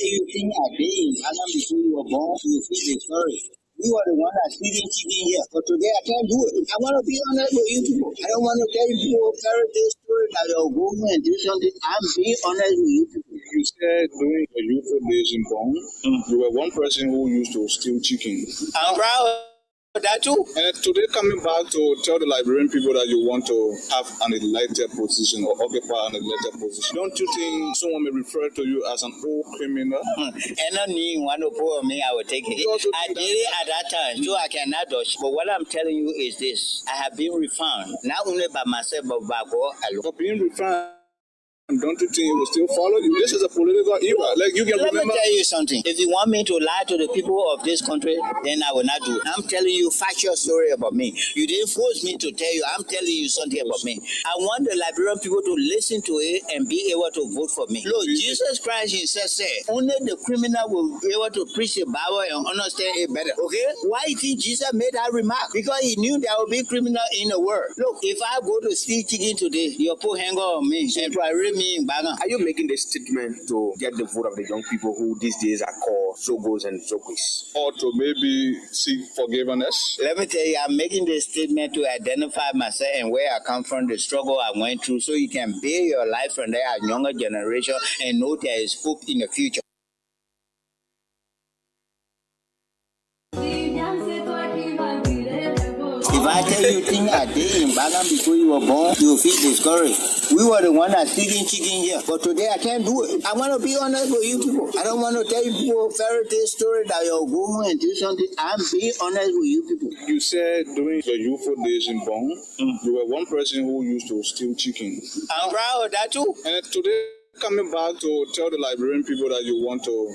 you think I did, how long before you were born, you feel the story. We were the one that's feeding chicken here, but today I can't do it. I want to be honest with you people. I don't want to tell you people fairy tale story that you're going and do something. I'm being honest with you people. You said during your youthful days in Bong, you were one person who used to steal chicken. I'm proud. That too. And today coming back to tell the Liberian people that you want to have an elected position or occupy an elected position, don't you think someone may refer to you as an old criminal? And not need one to pour me, I will take it. I did it at that time, so I cannot dodge. But what I'm telling you is this: I have been refined, not only by myself, but by God alone. For being refined, don't you think it will still follow you? This is a political era. Like you can Let remember. me tell you something. If you want me to lie to the people of this country, then I will not do it. I'm telling you factual story about me. You didn't force me to tell you. I'm telling you something about me. I want the Liberian people to listen to it and be able to vote for me. Look, Jesus Christ himself said, only the criminal will be able to preach the Bible and understand it better. Okay? Why do you think Jesus made that remark? Because he knew there will be criminal in the world. Look, if I go to steal chicken today, you'll put hanger on me and probably me in Bagan. Are you making this statement to get the vote of the young people who these days are called Zogos and Zokwis? Or to maybe seek forgiveness? Let me tell you, I'm making this statement to identify myself and where I come from, the struggle I went through, so you can build your life from there as younger generation and know there is hope in the future. If I tell you things I did in Bagan before you were born, you will feel discouraged. We were the one that's feeding chicken here, but today I can't do it. I want to be honest with you people. I don't want to tell you people fairy tale story that you're going and do something. I'm being honest with you people. You said during your youthful days in Bong, you were one person who used to steal chicken. I'm proud of that too. And today coming back to tell the Liberian people that you want to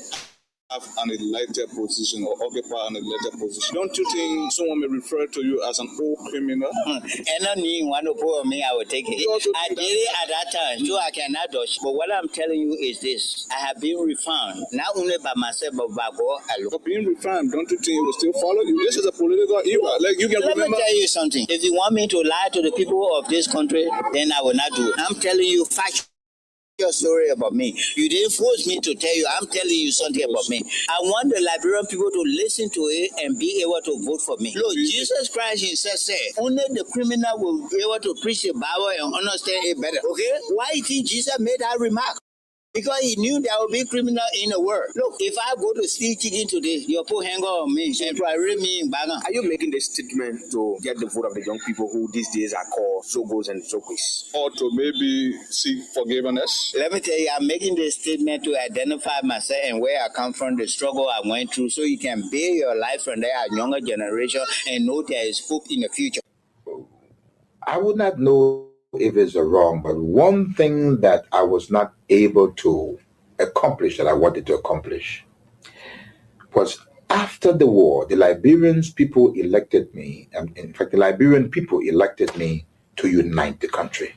have an elected position or occupy an elected position, don't you think someone may refer to you as an old criminal? And not need one to pour me, I will take it. I did it at that time, so I cannot dodge. But what I'm telling you is this: I have been refined, not only by myself, but by God alone. For being refined, don't you think it will still follow you? This is a political era. Like you can Let remember. me tell you something. If you want me to lie to the people of this country, then I will not do it. I'm telling you factual story about me. You didn't force me to tell you. I'm telling you something about me. I want the Liberian people to listen to it and be able to vote for me. Look, Jesus Christ himself said, only the criminal will be able to preach the Bible and understand it better. Okay? Why do you think Jesus made that remark? Because he knew there would be criminal in the world. Look, if I go to steal chicken today, you'll put hanger on me and probably me in Bagan. Are you making this statement to get the vote of the young people who these days are called Zogos and Zokwis? Or to maybe seek forgiveness? Let me tell you, I'm making this statement to identify myself and where I come from, the struggle I went through, so you can build your life from there as younger generation and know there is hope in the future. I would not know if it's wrong, but one thing that I was not able to accomplish that I wanted to accomplish was after the war, the Liberians people elected me, and in fact, the Liberian people elected me to unite the country.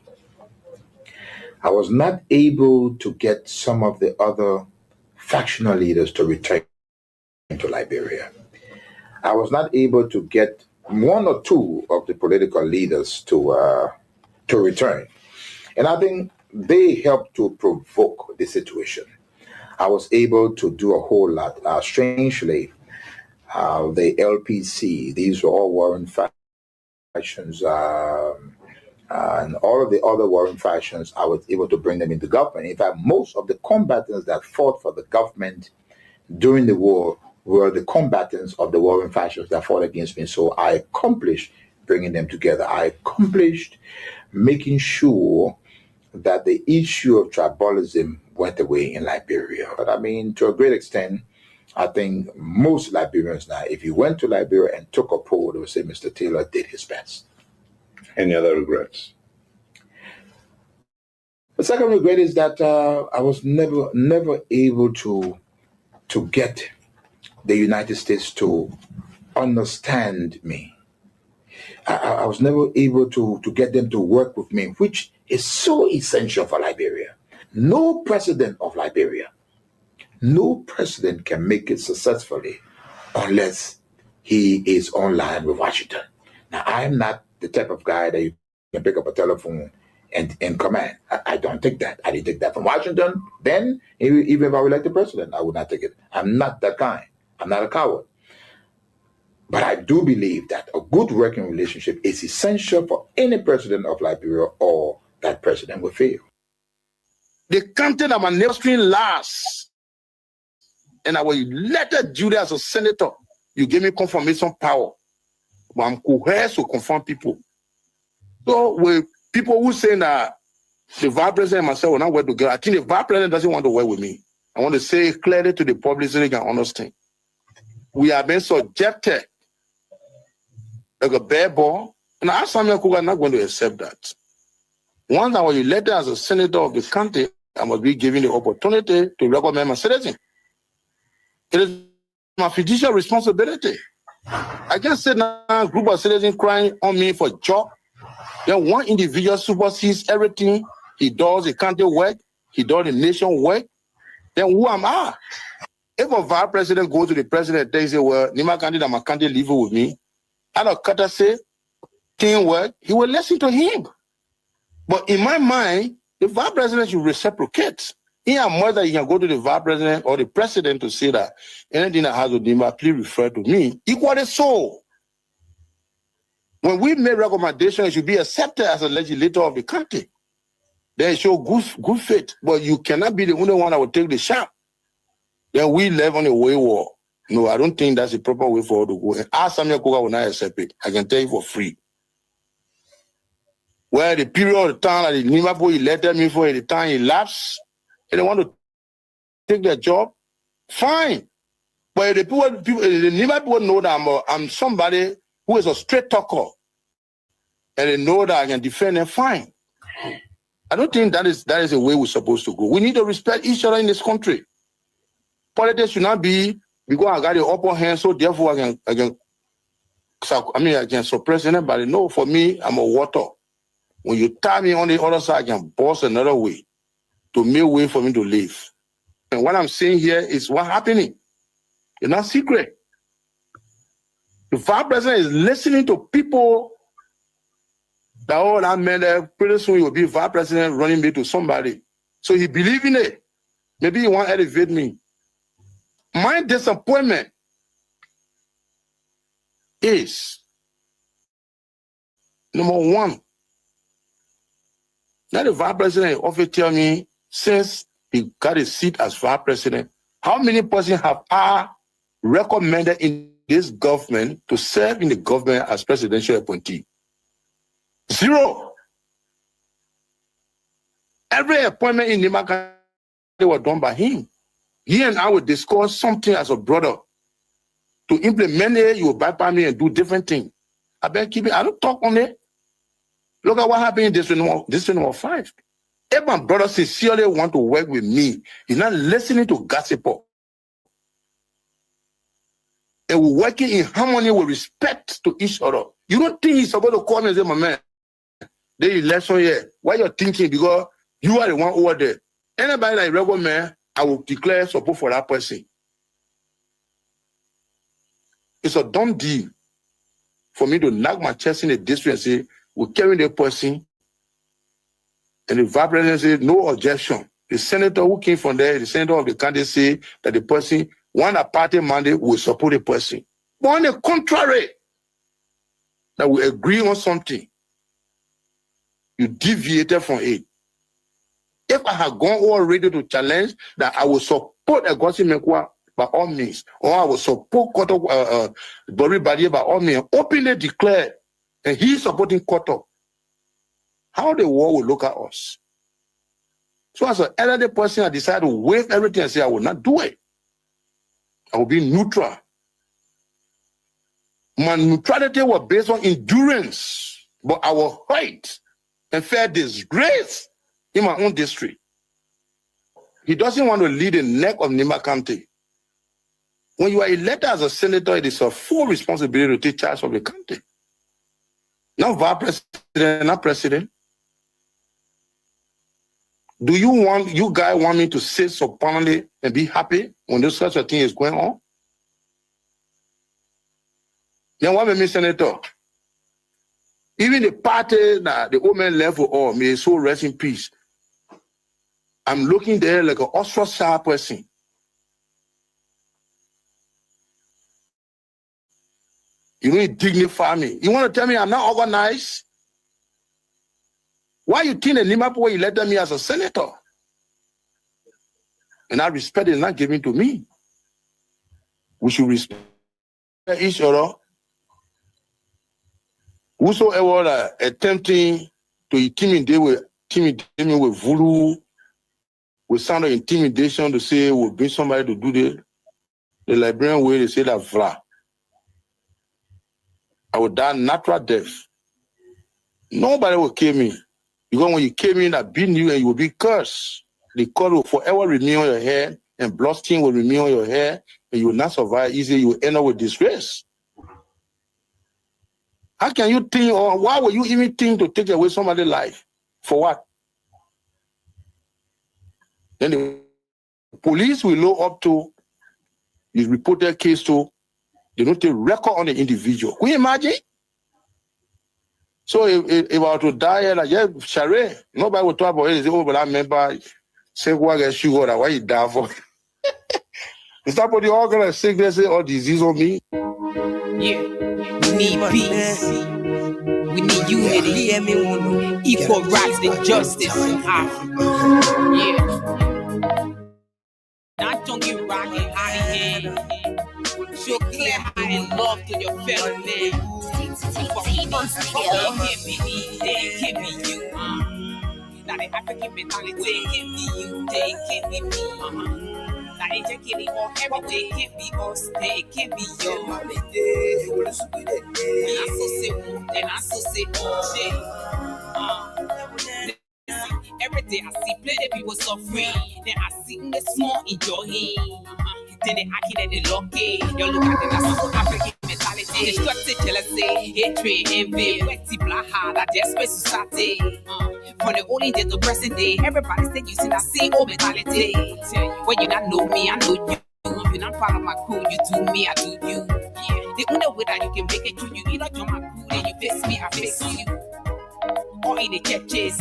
I was not able to get some of the other factional leaders to return to Liberia. I was not able to get one or two of the political leaders to return. And I think they helped to provoke the situation. I was able to do a whole lot. Strangely, the LPC, these were all warring factions, and all of the other warring factions, I was able to bring them into government. In fact, most of the combatants that fought for the government during the war were the combatants of the warring factions that fought against me. So I accomplished bringing them together. I accomplished making sure that the issue of tribalism went away in Liberia. But I mean, to a great extent, I think most Liberians now, if you went to Liberia and took a poll, they would say Mr. Taylor did his best. Any other regrets? The second regret is that I was never able to get the United States to understand me. I was never able to get them to work with me, which is so essential for Liberia. No president of Liberia, no president can make it successfully unless he is online with Washington. Now, I'm not the type of guy that you can pick up a telephone in command. I don't take that. I didn't take that from Washington. Then, even if I were elected president, I would not take it. I'm not that kind. I'm not a coward. But I do believe that a good working relationship is essential for any president of Liberia, or that president will fail. The country that my neighboring last, and I was elected duty as a senator. You gave me confirmation power, but I'm coerced to confirm people. So with people who say that the vice president and myself will not work together, I think the vice president doesn't want to work with me. I want to say it clearly to the public so they can understand. We have been subjected like a bare ball, and I asked Samuel Kuga not going to accept that. Once I was elected as a senator of the country, I must be given the opportunity to recommend my citizen. It is my fiduciary responsibility. I can't sit now a group of citizens crying on me for job. Then one individual supersedes everything he does, the country work, he does the nation work. Then who am I? If a vice president goes to the president and says, well, Nima Kandi and my country live with me, out of courtesy, teamwork, he will listen to him. But in my mind, the vice president should reciprocate. In a more that he can go to the vice president or the president to say that anything that has to do, please refer to me. Equally so. When we make recommendations, it should be accepted as a legislator of the country. Then show good faith. But you cannot be the only one that will take the shot. Then we live on a wayward. No, I don't think that's the proper way for us to go. And ask Samuel Kuga will not accept it. I can tell you for free. Where the period of the time that the Liverpool elected me for, the time elapsed, and they want to take their job, fine. But if the Liverpool know that I'm somebody who is a straight talker, and they know that I can defend them, fine. I don't think that is the way we're supposed to go. We need to respect each other in this country. Politics should not be because I got the upper hand, so therefore I can suppress anybody. No, for me, I'm a water. When you tie me on the other side, I can boss another way to make way for me to live. And what I'm saying here is what's happening. It's not secret. The vice president is listening to people that, oh, that man, pretty soon he will be vice president running me to somebody. So he believes in it. Maybe he want to elevate me. My disappointment is, number one, now the vice president often tell me, since he got a seat as vice president, how many persons have I recommended in this government to serve in the government as presidential appointee? 0. Every appointment in Nimaka was done by him. He and I would discuss something as a brother. To implement it, you will bypass me and do different things. I don't talk on it. Look at what happened in this number 5. If my brother sincerely want to work with me, he's not listening to gossip. And we're working in harmony with respect to each other. You don't think he's supposed to call me and say, my man, the election here, why you're thinking? Because you are the one over there. Anybody that recommend, I will declare support for that person. It's a dumb deal for me to knock my chest in the district and say, we're carrying the person. And the vice president said, no objection. The senator who came from there, the senator of the country said that the person, one a party mandate will support the person. But on the contrary, that we agree on something, you deviated from it. If I had gone already to challenge that I will support Agosi Mekwa by all means, or I will support Bori Badie by all means, openly declare, and he's supporting Koto, how the world will look at us. So as an elderly person, I decided to waive everything and say I will not do it. I will be neutral. My neutrality was based on endurance, but I was hurt and felt disgrace in my own district. He doesn't want to lead the neck of Nima County. When you are elected as a senator, it is a full responsibility to take charge of the country. Not vice president, not president. Do you guys want me to sit supinely and be happy when this such a thing is going on? Then what made me senator? Even the party that the old man left for all, may his soul rest in peace. I'm looking there like an ostracized person. You need to dignify me. You want to tell me I'm not organized? Why you think in Liverpool you elected me as a senator? And that respect is not given to me. We should respect each other. Whosoever attempting to intimidate me with voodoo, with sound of intimidation to say we'll bring somebody to do this, the Liberian way they say that vla. I would die natural death. Nobody will kill me. Because when you kill me, I beat you and you will be cursed. The curse will forever remain on your head, and blood stain will remain on your hair, and you will not survive easily. You will end up with disgrace. How can you think, or why would you even think to take away somebody's life? For what? Then the police will look up to, you report their case to, they don't take record on the individual. Can you imagine? So if I were to die, like, yeah, Share, nobody will talk about it. They say, oh, but I remember, say, why you die for? Is that what the all gonna sickness or disease on me? Yeah, we need peace. We need unity. Equal rights and justice in Africa. Yeah. Not don't get rocking out of hand. Show clear and love to your fellow man. They can't be you. Now the African mentality can't be you. They can't be me. Now they just kidding on everything. Can't be us. They can't be you. And I so say and I so say every day I see plenty people suffering. Then I see the small enjoying. Then they acting and they lucky. You look at the South African mentality. Destructive jealousy, hatred, envy, wetty black heart, that desperate society. From the only day to present day, everybody still using that same old mentality. When you not know me, I know you. You're not part of my crew, you do me, I do you. Yeah. The only way that you can make it to you, either join my crew, then you face me, I face you. Or in the churches,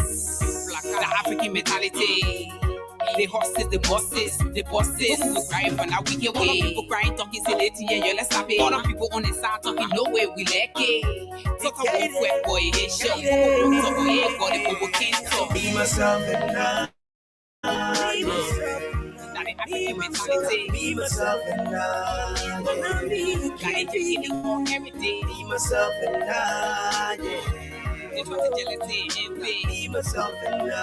the African mentality. The horses, the bosses who crying for now we get away. People crying, talking silly, yeah, let's stop it. Other people on the side talking no way, we like it. Talk about wet boy, show. Talk about it, God, the people can't talk. Be myself and I. Now the African mentality. Be myself and I. Got educated for every day. Be myself and I, yeah. They try to jealousy and envy. Be myself and I,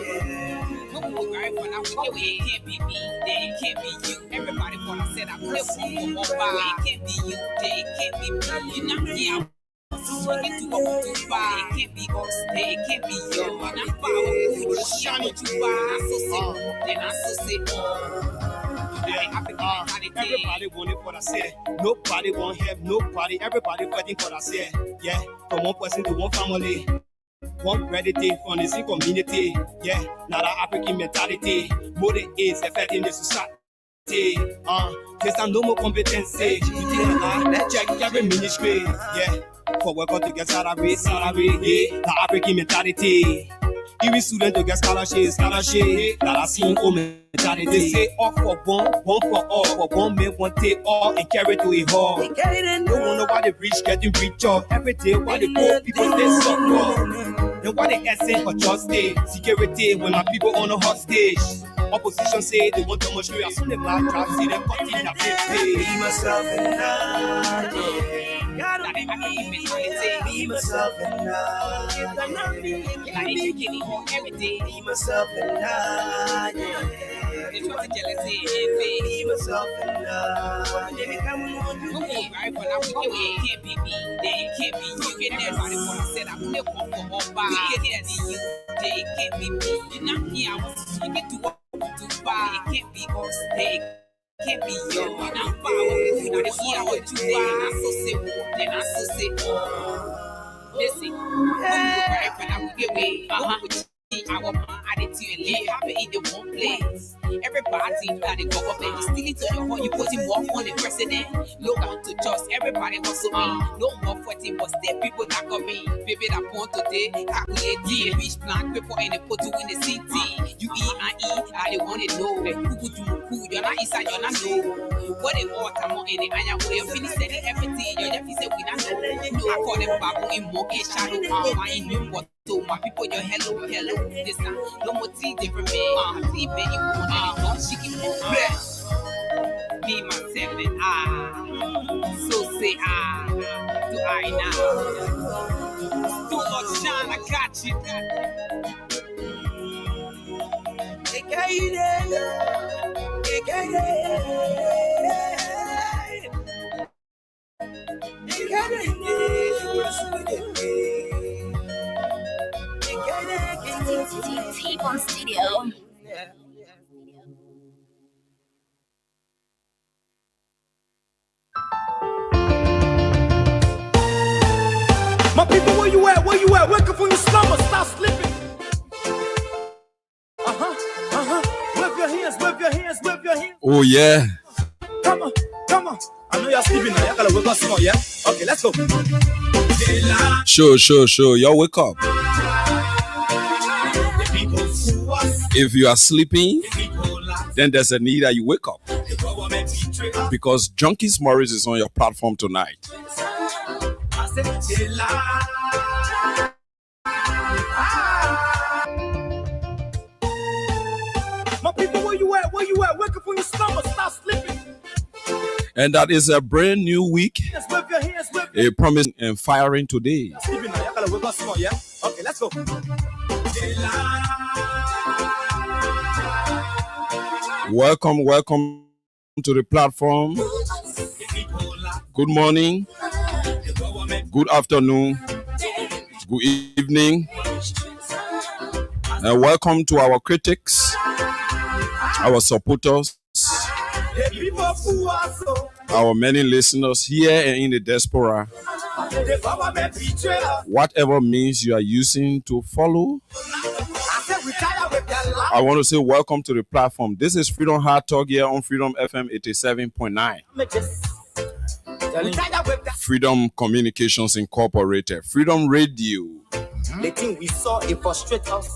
yeah. People crying for now we get away. It can't be me, they can't be you. Everybody wanna say that we're one for one. It can't be you, they can't be me. You're not here. So get to what we do by. It can't be us, they can't be you. You're not power, we shine it to buy. I so say, everybody want it for I say. Nobody want have nobody. Everybody fighting for I say. Yeah, from one person to one family. One credit from the same community. Yeah, now the African mentality. More than is affecting the society. There's no more competency. You didn't lie. Check every ministry. Yeah, for working to get salary. Yeah, the African mentality. Even students to get scholarship. That I see home mentality. They say all for one for all. For one man, one take all and carry to a hall. No wonder why the rich getting richer. Every day why the poor people they suffer. Then why they asking for justice, security when my people on a hostage. Opposition say they want to much as soon as my job see them cutting their pay. Be myself and I, yeah. Be myself and I. Be myself and I, yeah. they try to jealousy and envy. Be myself and I. People crying for now we get away. It can't be me, they can't be you. And everybody wanna say that we're one for one. We can't be you, they can't be me. You're not here, I want to get to what to buy. It can't be us, they can't be you. You're not power, now they see what you buy. And I so say, listen, people crying for now we get away. Our man attitude and live happy in the one place. Everybody got the government is stealing to your phone. You put him off on the president. No one to trust. Everybody hustle me. No more fighting, but still people that got me. Baby that point today, calculate the rich plan people in the photo in the city. You I they want to know. Who you're not inside, you're not know. What they want, I'm on in the iron way. You finish selling everything. You're just say we don't know. I call them babu in monkey shadow. I'm in new what. So my people, you're hello. This time, no more tea different me. Tea baby, you want it, don't she keep bless. Me, myself, and I. So say I. Do I now? Too much shine, I got you. T-Bone Studio. My people, where you at? Where you at? Wake up from your slumber, stop sleeping. Wave your hands, wave your hands, wave your hands. Oh yeah. Come on. I know you're sleeping now. You gotta wake up small, yeah? Okay, let's go. Sure. Y'all wake up. If you are sleeping, then there's a need that you wake up. Because Junkies Morris is on your platform tonight. My people, where you at? Where you at? Wake up from your slumber, stop sleeping. And that is a brand new week. Wave your hands, wave your A promise and firing today. sleeping now. You gotta wake up small, yeah? Okay, let's go. Welcome to the platform. Good morning, good afternoon, good evening, and welcome to our critics, our supporters, our many listeners here and in the diaspora. Whatever means you are using to follow, I want to say welcome to the platform. This is Freedom Hard Talk here on Freedom FM 87.9. Freedom Communications Incorporated. Freedom Radio. The thing we saw, it frustrates us.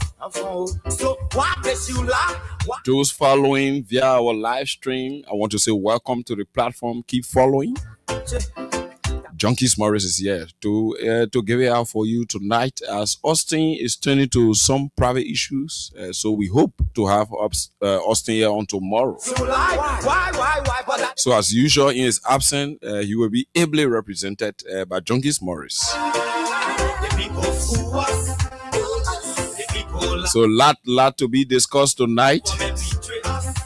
So why does you lie? Those following via our live stream, I want to say welcome to the platform. Keep following. Junkies Morris is here to give it out for you tonight as Austin is turning to some private issues. So we hope to have Austin here on tomorrow. Why? So as usual, in his absence, he will be ably represented by Junkies Morris. So lot to be discussed tonight.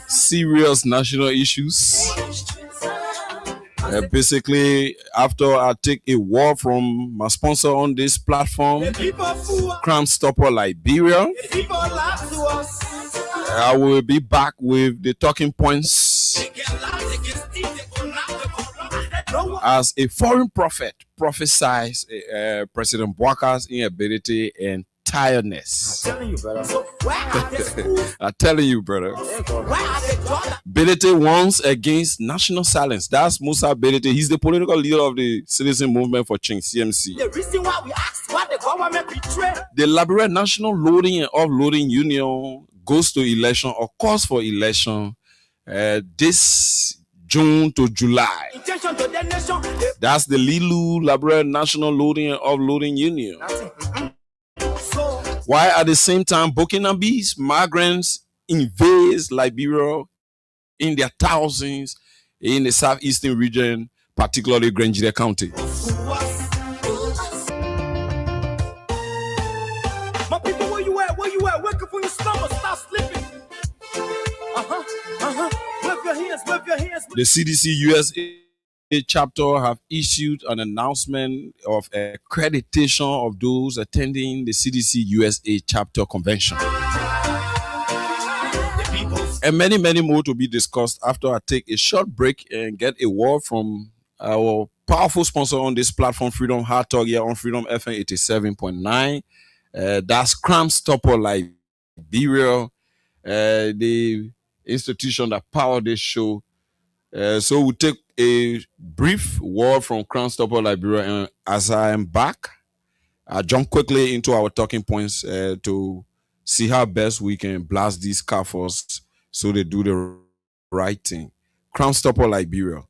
Serious national issues. Basically, after I take a word from my sponsor on this platform, Crime Stopper Liberia, I will be back with the talking points as a foreign prophet prophesies President Bouakar's inability and tiredness. I'm telling you, brother. Belete wants against national silence. That's Musa Belete. He's the political leader of the Citizen Movement for Change, CMC. The reason why we asked why the government betrayed. The Liberia National Loading and Offloading Union goes to election or calls for election this June to July. Intention to the nation. That's the Lilu Liberia National Loading and Offloading Union. While at the same time, Burkinabes migrants invade Liberia in their thousands in the southeastern region, particularly Grangere County. My people, where you at? Where you at? Wake up from your slumber, stop sleeping. Wave your hands, wave your hands. The CDC USA chapter have issued an announcement of accreditation of those attending the CDC USA chapter convention. And many more to be discussed after I take a short break and get a word from our powerful sponsor on this platform, Freedom Hard Talk here on Freedom FM 87.9. That's Crime Stopper Liberia. Liberia, the institution that powered this show. So we'll take a brief word from Crown Stopper Liberia, and as I am back, I'll jump quickly into our talking points to see how best we can blast these CAFOs so they do the right thing. Crown Stopper Liberia.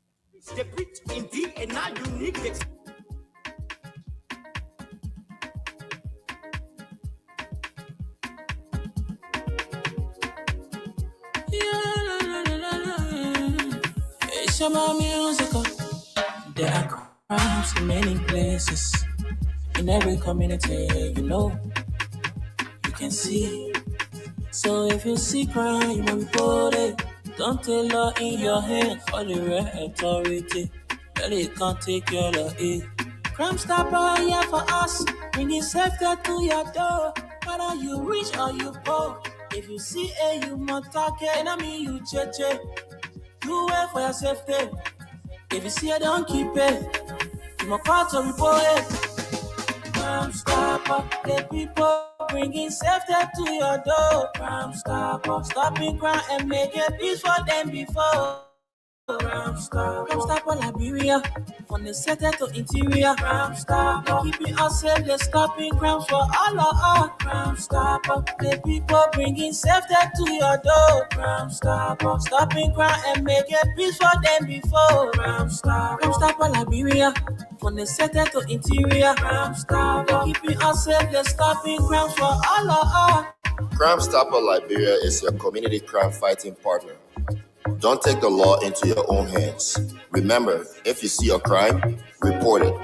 It's about musical. There are crimes in many places. In every community, you can see. So if you see crime, you must report it. Don't take law in your hands for the right authority. Really can't take care of it. Crime Stopper here for us, bringing safety to your door. Whether you rich or you poor, if you see a you must target, enemy you cheche. Do it for your safety. If you see it, don't keep it. You must call to report it. Crime Stopper, the people bringing safety to your door. Crime Stopper, stopping crime and making peace for them before. Crime Stopper Liberia, from the center to interior. Crime Stopper, keeping us safe, they're stopping crimes for all of us. Crime Stopper, the people bringing safety to your door. Crime Stopper, stopping crime and making peace for them before. Crime Stopper Liberia, from the center to interior. Crime Stopper, keeping us safe, they're stopping crimes for all of us. Crime Stopper Liberia is your community crime fighting partner. Don't take the law into your own hands. Remember, if you see a crime, report it.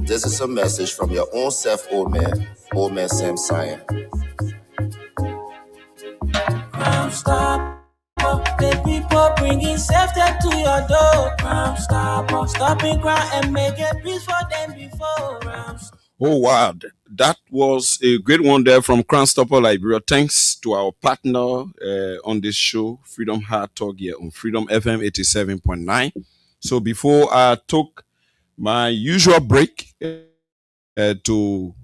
This is a message from your own self, Old Man Sam Cyan. Crime Stopper, the people bringing safety to your door. Crime Stopper, stopping crime and making peace for them before. Oh, wow. That was a great one there from Crown Stopper Liberia. Thanks to our partner on this show, Freedom Heart Talk here on Freedom FM 87.9. So before I took my usual break to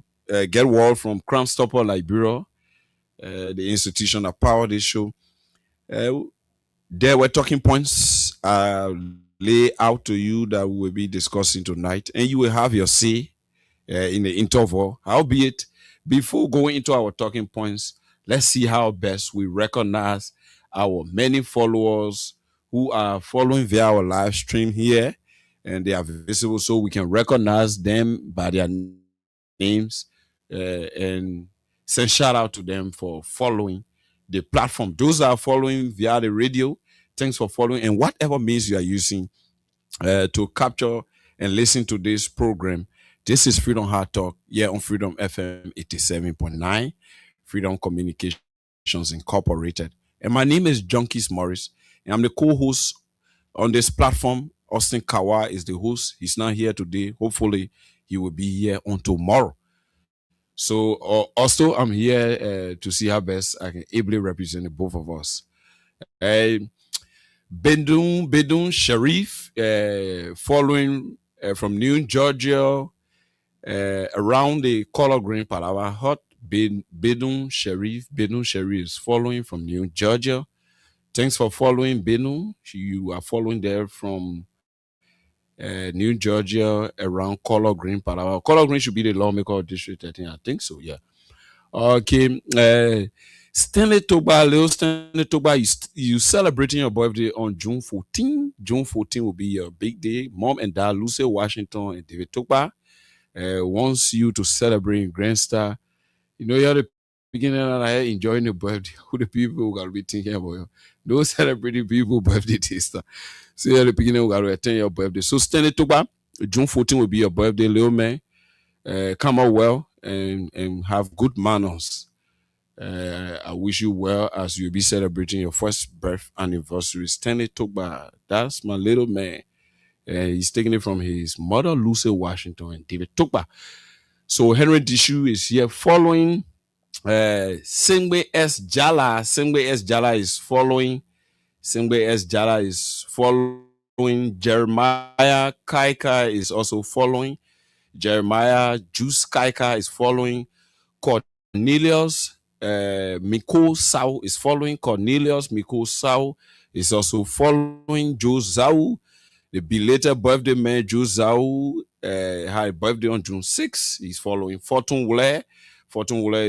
get word from Crown Stopper Liberia, the institution that powered this show, there were talking points lay out to you that we will be discussing tonight, and you will have your say in the interval. Howbeit, before going into our talking points, let's see how best we recognize our many followers who are following via our live stream here, and they are visible, so we can recognize them by their names and send shout out to them for following the platform. Those are following via the radio, thanks for following, and whatever means you are using to capture and listen to this program. This is Freedom Heart Talk here on Freedom FM 87.9, Freedom Communications Incorporated. And my name is Junkies Morris, and I'm the co-host on this platform. Austin Kawa is the host. He's not here today. Hopefully, he will be here on tomorrow. So also, I'm here to see how best I can ably represent the both of us. Bedun Sharif, following from New Georgia, around the color green Palawa hot. Bedun Sharif is following from New Georgia. Thanks for following, Bedun. You are following there from New Georgia, around color green Palawa. Color green should be the lawmaker of District 13. I think so, yeah. Okay. Stanley Togba, you celebrating your birthday on June 14. June 14 will be your big day. Mom and Dad, Lucy Washington and David Togba, wants you to celebrate Grand Star. You're at the beginning and enjoying your birthday. Who the people who got to be thinking about you? Those celebrating people birthday taster. So at the beginning, we got to attend your birthday. So Stanley Togba, June 14 will be your birthday, little man. Come out well and have good manners. I wish you well as you'll be celebrating your first birth anniversary. Stanley Togba, that's my little man. He's taking it from his mother, Lucy Washington, and David Togba. So Henry Dishu is here following. Singbe S. Jala. Singbe S. Jala is following. Singbe S. Jala is following. Jeremiah Kaika is also following. Jeremiah Juice Kaika is following. Cornelius Miko Sau is following. Cornelius Miko Sau is also following. Joe Zau, the belated birthday man, Joe Zau, had a birthday on June 6th. He's following. Fortune Wule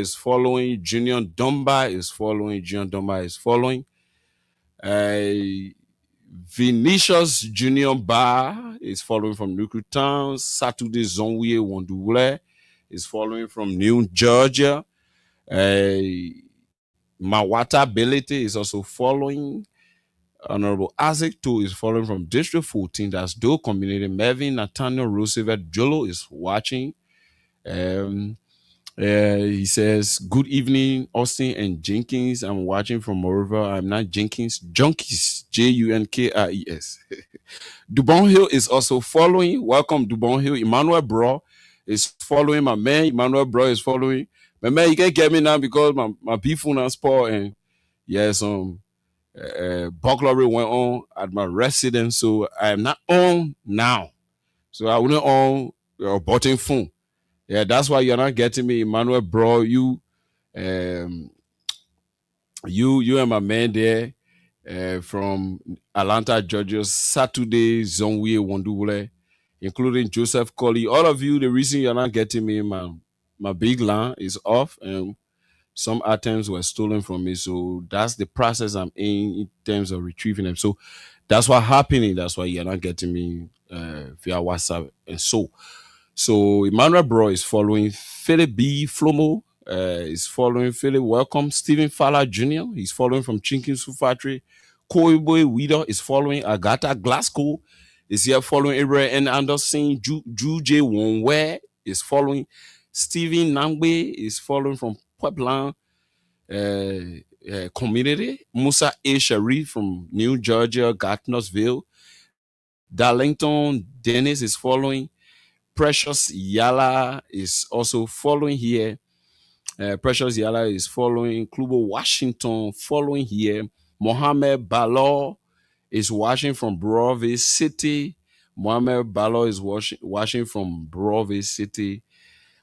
is following. Junior Dumba is following. Vinicius Junior Bar is following from Nuku Town. Saturday Zonwie Wondule is following from New Georgia. Mawata Ability is also following. Honorable Isaac too is following from District 14. That's Doe Community. Mervyn Nathaniel Roosevelt Jolo is watching. He says, good evening, Austin and Jenkins. I'm watching from Morrill. I'm not Jenkins. Junkies, Junkries. Dubon Hill is also following. Welcome, Dubon Hill. Emmanuel Bro is following. My man, Emmanuel Bro is following. My man, you can't get me now because my beef on sport and some burglary went on at my residence. So I am not on now. So I wouldn't on your button phone. Yeah, that's why you're not getting me, Emmanuel Bro. You and my man there from Atlanta, Georgia, Saturday, Zonwie Wondule, including Joseph Colley. All of you, the reason you're not getting me, my big line is off, and some items were stolen from me. So that's the process I'm in terms of retrieving them. So that's what's happening. That's why you're not getting me via WhatsApp. And so Emmanuel Bro is following. Philip B. Flomo is following. Philip, welcome. Stephen Fowler Jr. He's following from Chinkin Factory. Koiboy Weeder is following. Agatha Glasgow is here following. Abraham N. Anderson. Ju J. Wonwe is following. Stephen Nangbe is following from Pueblan Community. Musa A. Sharif from New Georgia, Gatineausville. Darlington Dennis is following. Precious Yala is also following here. Precious Yala is following. Klubo Washington following here. Mohammed Balor is watching from Broadway City. Mohammed Balor is watching from Broadway City.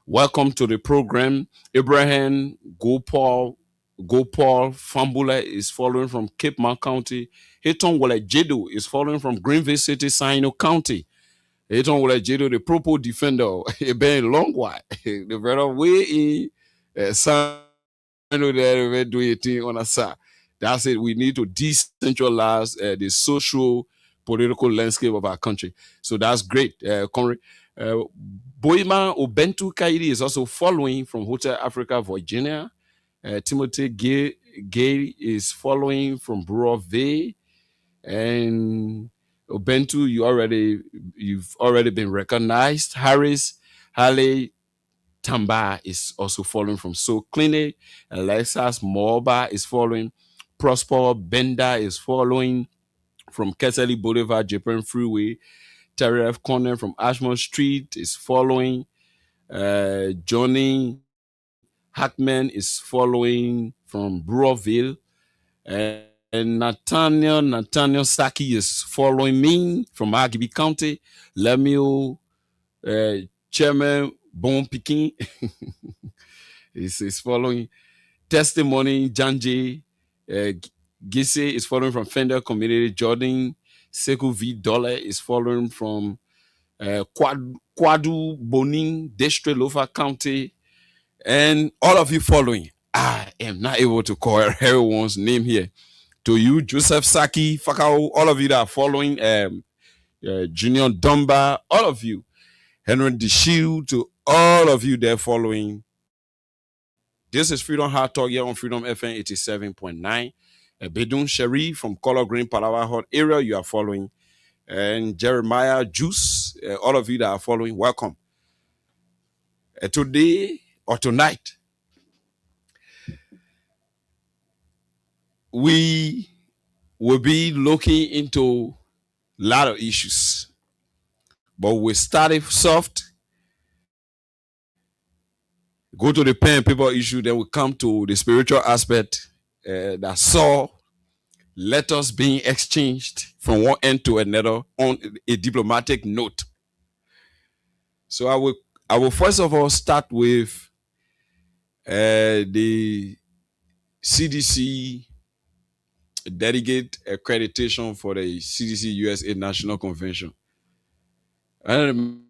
Welcome to the program. Abraham Gopal Fambula is following from Cape Mount County. Hiton Wale Jedo is following from Greenville City, Sino County. Hiton Wale Jedo, the proper defender, a been long while. The very way in Sino there, we do it on a side. That's it. We need to decentralize the social political landscape of our country. So that's great. Boima Obentu Kaidi is also following from Hotel Africa, Virginia. Timothy Gay is following from Broadway. And Obentu, you've already been recognized. Harris Hale Tamba is also following from Soul Clinic. Alexis Morba is following. Prosper Bender is following from Kesselly Boulevard, Japan Freeway. Terry F. Corner from Ashmont Street is following. Johnny Hackman is following from Brewerville. And Nathaniel Saki is following me from Agabi County. Lemuel Chairman Bon Pikin is following. Testimony Janji Gise is following from Fender Community. Jordan Sekou V. Dollar is following from Kwadu Bonin District, Lofa County. And all of you following. I am not able to call everyone's name here. To you, Joseph Saki, Fakao, all of you that are following, Junior Dumba, all of you. Henry DeShield, to all of you there following. This is Freedom Hard Talk here on Freedom FM 87.9. Bedun Sherry from Color Green, Palawa Hot area, you are following. And Jeremiah Juice, all of you that are following, welcome. Today or tonight, we will be looking into a lot of issues. But we started soft, go to the pen and paper issue, then we come to the spiritual aspect that saw letters being exchanged from one end to another on a diplomatic note. So I will first of all start with the CDC delegate accreditation for the CDC USA National Convention. I don't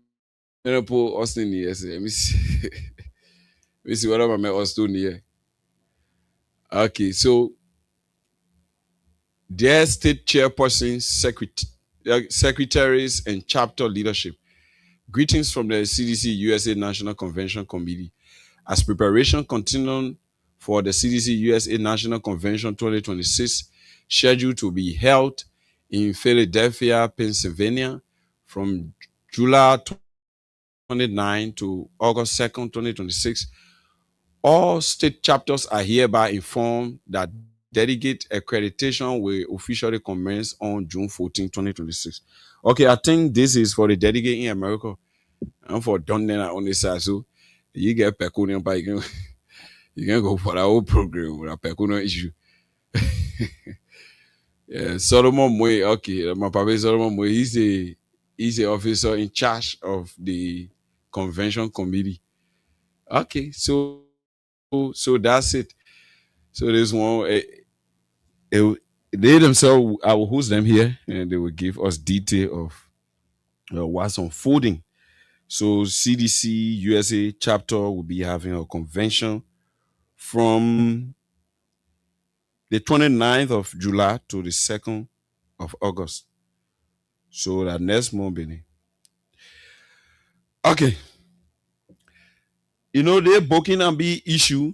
remember Austin here. Let me see. Let me see what am I met Austin here. Okay, so their state chairpersons, secretaries, and chapter leadership. Greetings from the CDC USA National Convention Committee. As preparation continues for the CDC USA National Convention 2026, scheduled to be held in Philadelphia, Pennsylvania, from July 29 to August 2nd, 2026, all state chapters are hereby informed that delegate accreditation will officially commence on June 14, 2026. Okay, I think this is for the delegate in America. And for Donner on the side, so you get pecuniary by you can go for our whole program with a pecuniary issue. Yeah, Solomon Moy, okay, my papa Solomon Moy, he's a officer in charge of the convention committee. Okay, so that's it. So this one, they themselves, I will host them here, and they will give us detail of what's unfolding. So CDC USA chapter will be having a convention from the 29th of July to the 2nd of August. So that next month, Benny. Okay. You know, the Burkinabe issue,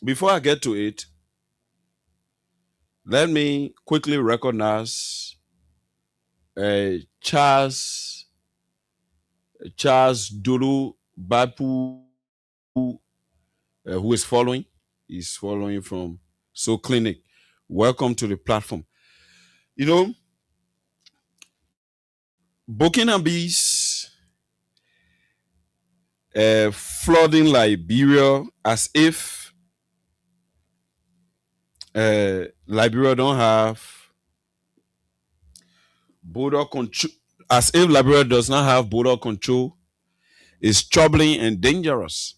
before I get to it, let me quickly recognize Charles Dolo Bapu, who is following. He's following from So Clinic. Welcome to the platform. You know, Burkinabe's flooding Liberia as if Liberia don't have border control, as if Liberia does not have border control, is troubling and dangerous.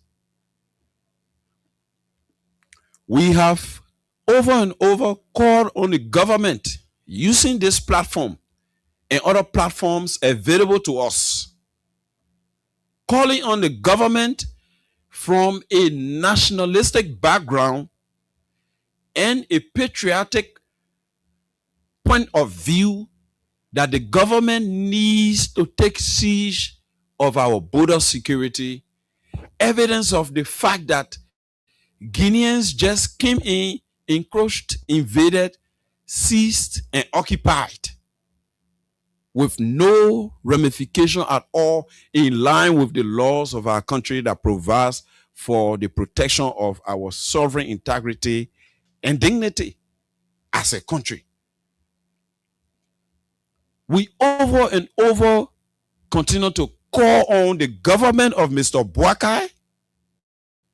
We have over and over called on the government using this platform and other platforms available to us, calling on the government from a nationalistic background and a patriotic point of view that the government needs to take siege of our border security. Evidence of the fact that Guineans just came in, encroached, invaded, seized, and occupied with no ramification at all, in line with the laws of our country that provides for the protection of our sovereign integrity and dignity as a country. We over and over continue to call on the government of Mr. Boakai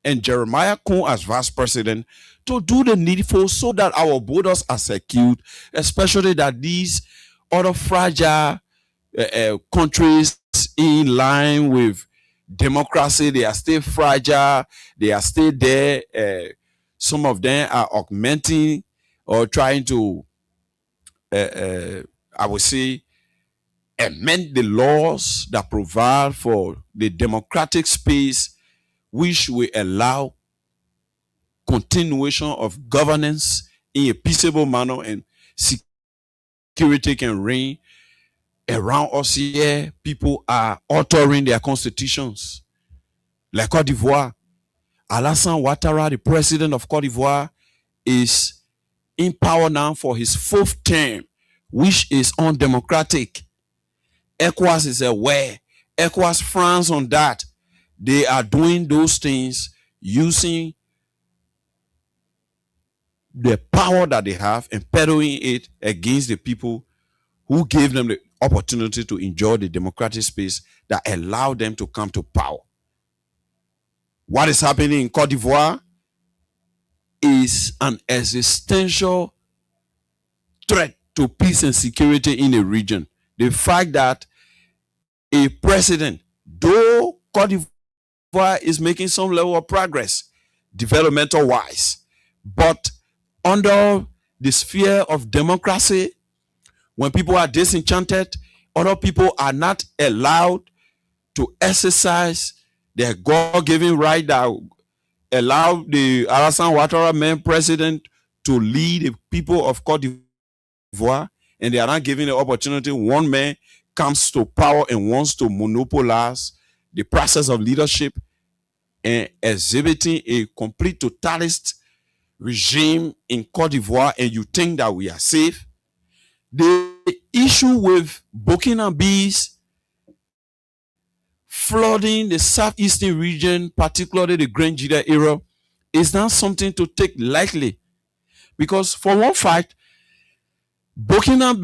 and Jeremiah Kun as vice president to do the needful so that our borders are secured, especially that these other fragile countries in line with democracy, they are still fragile, they are still there. Some of them are augmenting or trying to, I would say, amend the laws that provide for the democratic space which will allow continuation of governance in a peaceable manner and security can reign around us here. People are altering their constitutions. Like Cote d'Ivoire, Alassane Ouattara, the president of Cote d'Ivoire, is in power now for his 4th term, which is undemocratic. ECOWAS is aware. ECOWAS frowns on that. They are doing those things using the power that they have and peddling it against the people who gave them the opportunity to enjoy the democratic space that allowed them to come to power. What is happening in Cote d'Ivoire is an existential threat to peace and security in the region. The fact that a president, though Cote d'Ivoire is making some level of progress developmental wise, But under the sphere of democracy, when people are disenchanted, other people are not allowed to exercise their God-given right that allow the Alassane Ouattara man president to lead the people of Cote d'Ivoire, and they are not given the opportunity. One man comes to power and wants to monopolize the process of leadership and exhibiting a complete totalist regime in Cote d'Ivoire, and you think that we are safe. The issue with Burkina Faso flooding the southeastern region, particularly the Grand Jida area, is not something to take lightly. Because for one fact, Burkina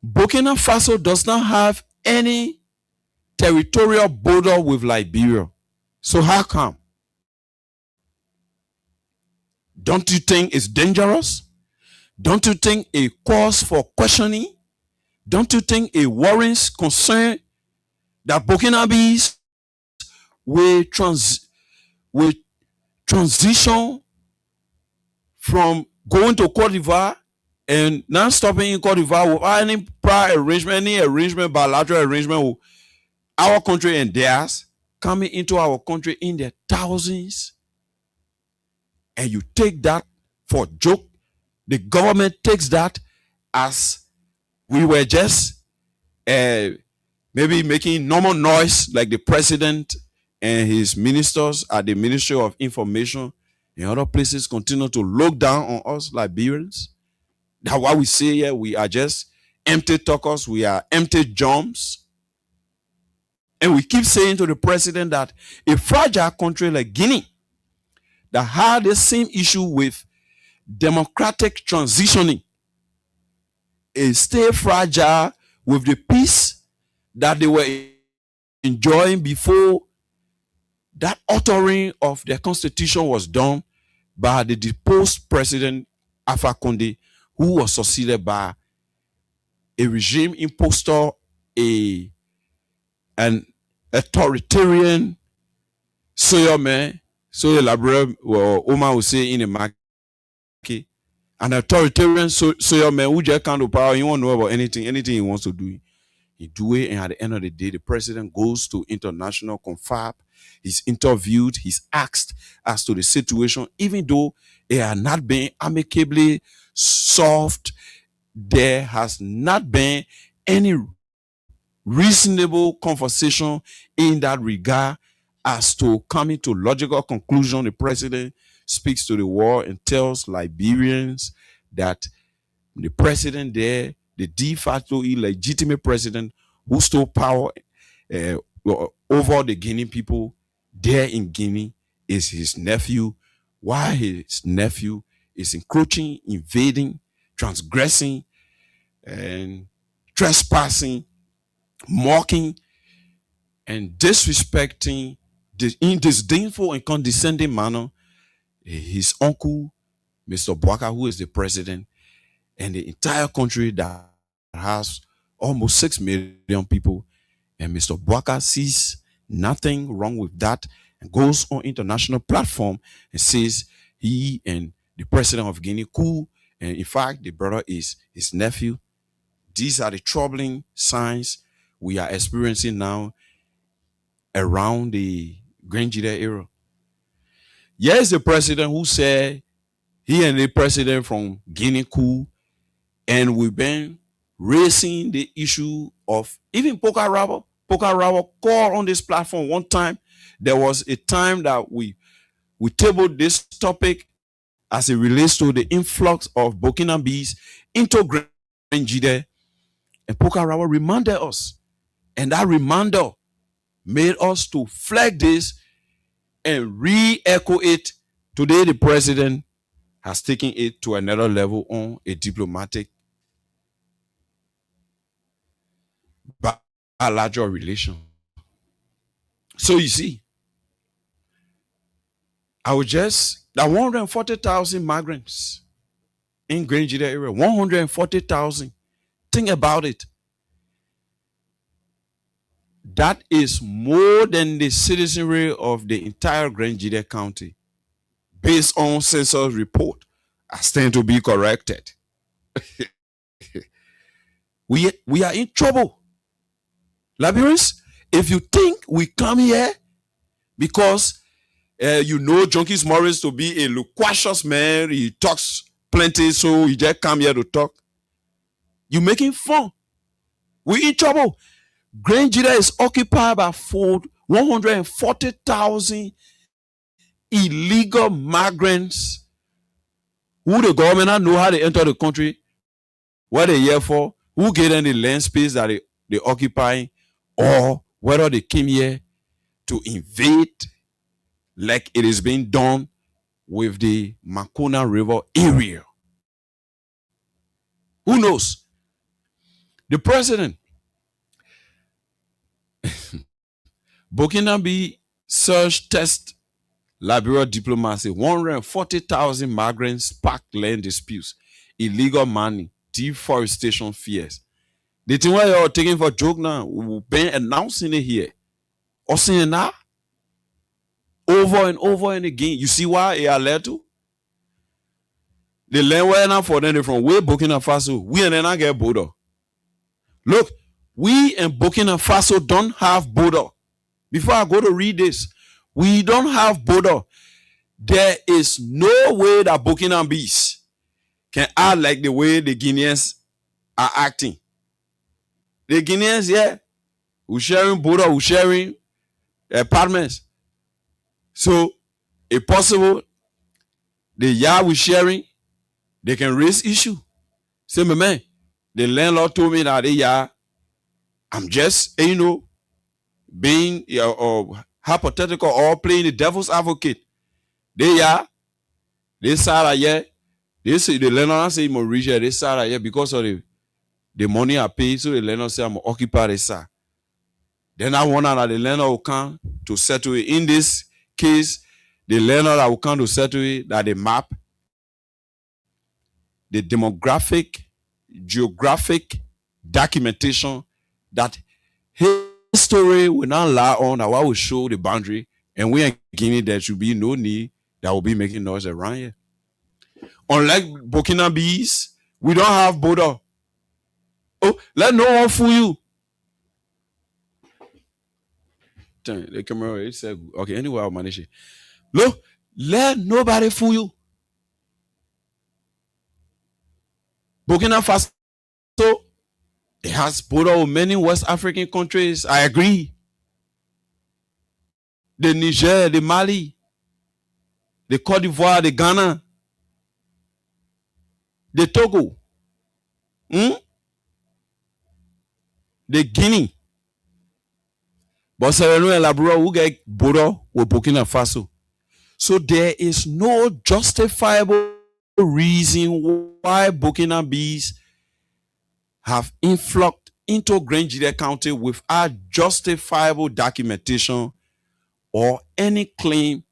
Faso does not have any territorial border with Liberia. So how come? Don't you think it's dangerous? Don't you think a cause for questioning? Don't you think it warrants concern that Burkina Faso will transition from going to Cote d'Ivoire and not stopping in Cote d'Ivoire without any prior arrangement, any arrangement, bilateral arrangement with our country and theirs, coming into our country in their thousands, and you take that for joke? The government takes that as we were just maybe making normal noise, like the president and his ministers at the Ministry of Information and other places continue to look down on us Liberians. That's why we say here we are just empty talkers, we are empty drums. And we keep saying to the president that a fragile country like Guinea that had the same issue with democratic transitioning is still fragile with the peace that they were enjoying before that altering of their constitution was done by the deposed president Alpha Conde, who was succeeded by a regime impostor, an authoritarian Soyoman, so the Labrador Omar will say in a market, an authoritarian Soyoman who just come to power, he won't know about anything he wants to do. He do it, and at the end of the day, the president goes to international confab. He's interviewed, he's asked as to the situation, even though it has not been amicably solved. There has not been any reasonable conversation in that regard as to coming to logical conclusion. The president speaks to the world and tells Liberians that the president there, the de facto illegitimate president who stole power over the Guinean people there in Guinea, is his nephew, while his nephew is encroaching, invading, transgressing, and trespassing, mocking, and disrespecting in disdainful and condescending manner his uncle, Mr. Bouaka, who is the president, and the entire country that has almost 6 million people. And Mr. Bouaka sees nothing wrong with that and goes on international platform and says he and the president of Guinea cool, and in fact the brother is his nephew. These are the troubling signs we are experiencing now around the Grand Jida era. Yes, the president who said he and the president from Guinea cool, and we've been raising the issue of even Poka Rabo called on this platform one time. There was a time that we tabled this topic as it relates to the influx of Burkina Faso into Grand Jida, and Poka Rabo reminded us, and that reminder made us to flag this and re-echo it. Today, the president has taken it to another level on a diplomatic bilateral relation. So you see, that 140,000 migrants in Grand Jida area, 140,000. Think about it. That is more than the citizenry of the entire Grand Jide County, based on census report. I stand to be corrected. we are in trouble. Liberians, if you think we come here because Junkies Morris to be a loquacious man, he talks plenty, so he just come here to talk, you making fun. We in trouble. Grand Jide is occupied by 140,000 illegal migrants who the government know how they enter the country, what they here for, who get them the land space that they occupy, or whether they came here to invade like it is being done with the Makona River area. Who knows? The president, Burkinabe search test Liberia diplomacy, 140,000 migrants, packed land disputes, illegal money, deforestation fears. The thing why you're taking for joke now, we've been announcing it here. Or saying that over and over and again. You see why it led to? The land where now for them from way Burkina Faso, we and then I get border. Look, we and Burkina Faso don't have border. Before I go to read this, we don't have border. There is no way that Burkinabes can act like the way the Guineans are acting. The Guineans, yeah, we're sharing border, we're sharing apartments. So, if possible, the yard we're sharing, they can raise issue. Say, my man, the landlord told me that I'm just, being hypothetical or playing the devil's advocate. They side yeah. They say the landlord say Mauritius, they side yeah because of the money I pay. So the landlord say I'm occupy the side. Then I want that the landlord will come to settle it. In this case, the landlord will come to settle it that the map, the demographic, geographic documentation that history will not lie on, that will show the boundary, and we are Guinea there should be no need that will be making noise around here. Unlike Burkinabes, we don't have border. Oh, let no one fool you. The camera it said, okay, anyway, I'll manage it. Look, let nobody fool you. Burkina Faso, it has border with many West African countries. I agree. The Niger, the Mali, the Côte d'Ivoire, the Ghana, the Togo, the Guinea. But Sierra Leone and Liberia who get border with Burkina Faso. So there is no justifiable reason why Burkinabes have influxed into Grand Jide County without justifiable documentation or any claim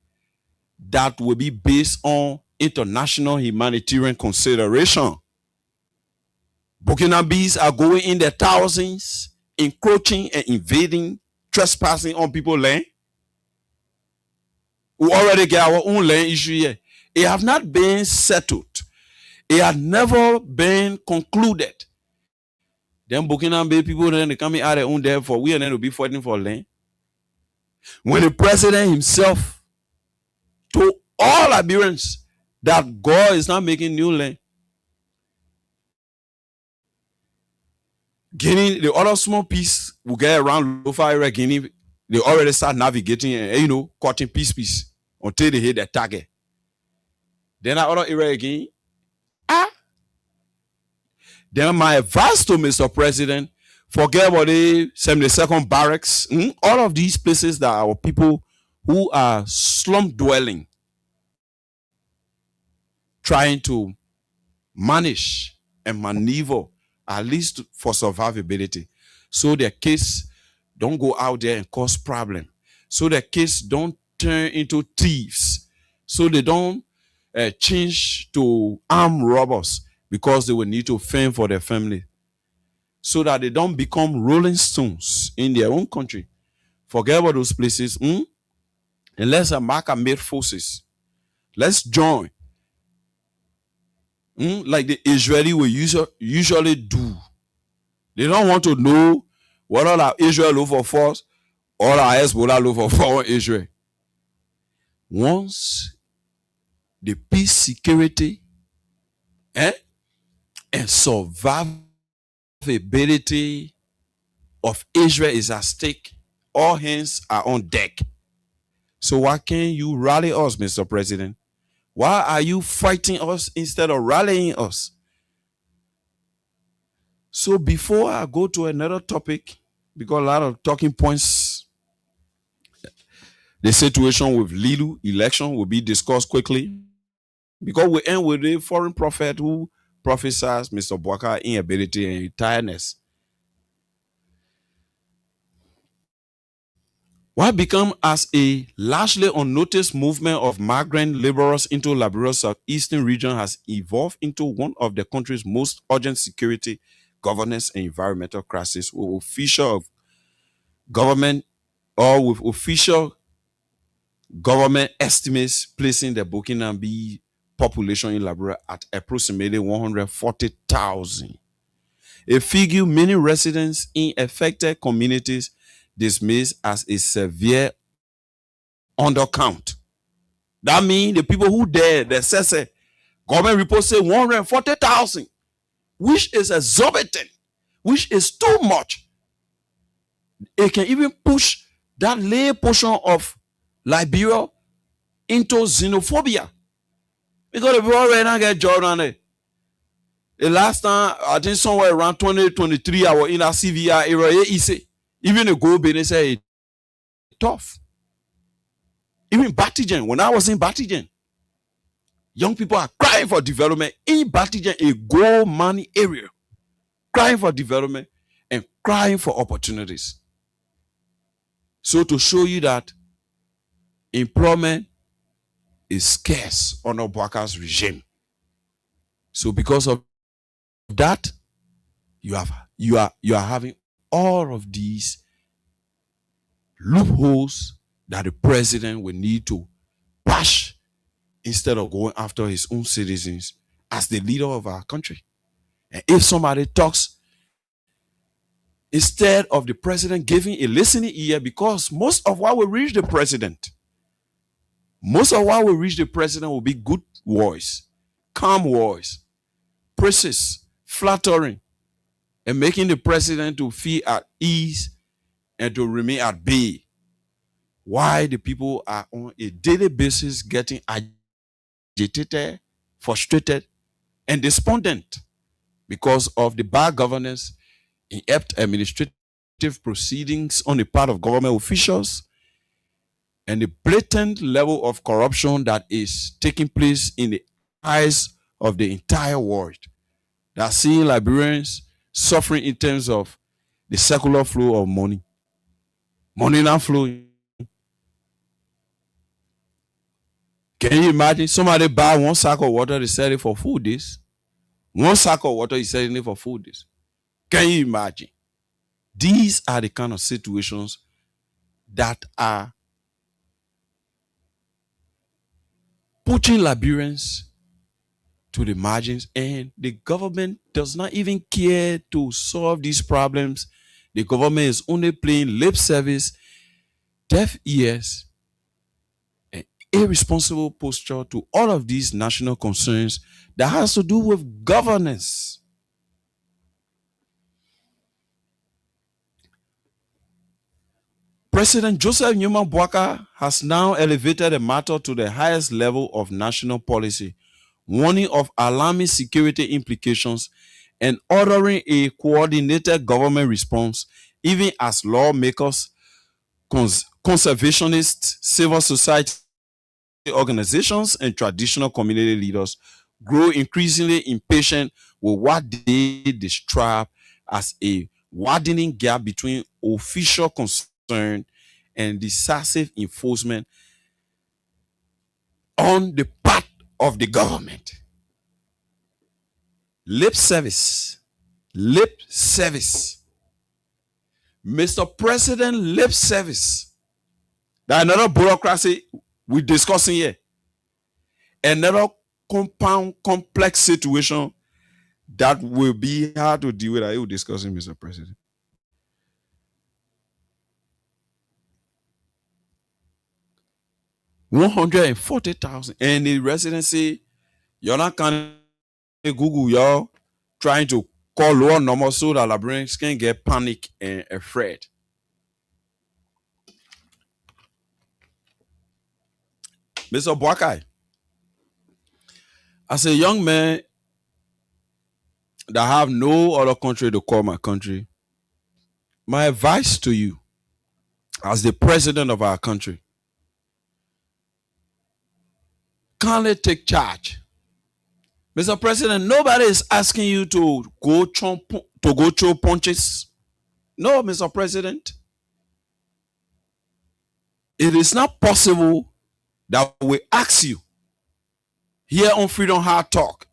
that will be based on international humanitarian consideration. Burkinabes are going in their thousands, encroaching and invading, trespassing on people's land. We already get our own land issue here. It have not been settled. It has never been concluded. Then Burkinabe people then they coming out their own there for we and then to be fighting for land. When the president himself told all Liberians that God is not making new land. Guinea, the other small piece will get around Lofa area Guinea, they already start navigating and cutting piece until they hit their target. Then that other area again. Then my advice to Mr. President, forget about the 72nd barracks, all of these places that our people who are slum dwelling, trying to manage and maneuver at least for survivability. So their kids don't go out there and cause problem. So their kids don't turn into thieves. So they don't change to armed robbers because they will need to fend for their family. so that they don't become rolling stones in their own country. Forget about those places. And let's mark made forces. Let's join. Like the Israeli will usually do. They don't want to know what all our Israel look for force, all our Hezbollah look for Israel. Once the peace, security, and survivability of Israel is at stake, all hands are on deck. So why can't you rally us, Mr. President? Why are you fighting us instead of rallying us? So before I go to another topic, because a lot of talking points, the situation with Lilu election will be discussed quickly, because we end with the foreign prophet who prophesies Mr. Bouakar's inability and tiredness. What become as a largely unnoticed movement of migrant laborers into Liberia's southeastern region has evolved into one of the country's most urgent security, governance, and environmental crises, with official government estimates placing the Burkinabe population in Liberia at approximately 140,000. A figure many residents in affected communities dismiss as a severe undercount. That means the people who there, they say, government report say 140,000, which is exorbitant, which is too much. It can even push that lay portion of Liberia into xenophobia. Because the people right now get job on it. The last time, I think somewhere around 2023, I was in a CVR area. Even the go business say tough. Even Batigen, when I was in Batigen, young people are crying for development in Batigen, a gold money area, crying for development and crying for opportunities. So to show you that employment is scarce under Bouakar's regime. So because of that, you are having all of these loopholes that the president will need to bash instead of going after his own citizens as the leader of our country. And if somebody talks, instead of the president giving a listening ear, because most of what will reach the president will be good voice, calm voice, praises, flattering, and making the president to feel at ease and to remain at bay. Why the people are on a daily basis getting agitated, frustrated, and despondent because of the bad governance, inept administrative proceedings on the part of government officials, and the blatant level of corruption that is taking place in the eyes of the entire world. That seeing Liberians suffering in terms of the circular flow of money. Money not flowing. Can you imagine somebody buy one sack of water, they sell it for 4 days? One sack of water is selling it for 4 days. Can you imagine? These are the kind of situations that are pushing Liberians to the margins, and the government does not even care to solve these problems. The government is only playing lip service, deaf ears, and irresponsible posture to all of these national concerns that has to do with governance. President Joseph Newman Bouakar has now elevated the matter to the highest level of national policy, warning of alarming security implications and ordering a coordinated government response, even as lawmakers, conservationists, civil society organizations, and traditional community leaders grow increasingly impatient with what they describe as a widening gap between official concern and decisive enforcement on the part of the government. Lip service Lip service. Mr. President, lip service. That's another bureaucracy we're discussing here. Another compound, complex situation that will be hard to deal with. Are you discussing, Mr. President? $140,000 and the residency. You're not counting Google, y'all trying to call lower numbers so that Liberians can get panic and afraid. Mr. Boakai, as a young man that have no other country to call my country, my advice to you as the president of our country, kindly take charge. Mr. President, nobody is asking you to go throw punches. No, Mr. President. It is not possible that we ask you here on Freedom Hard Talk,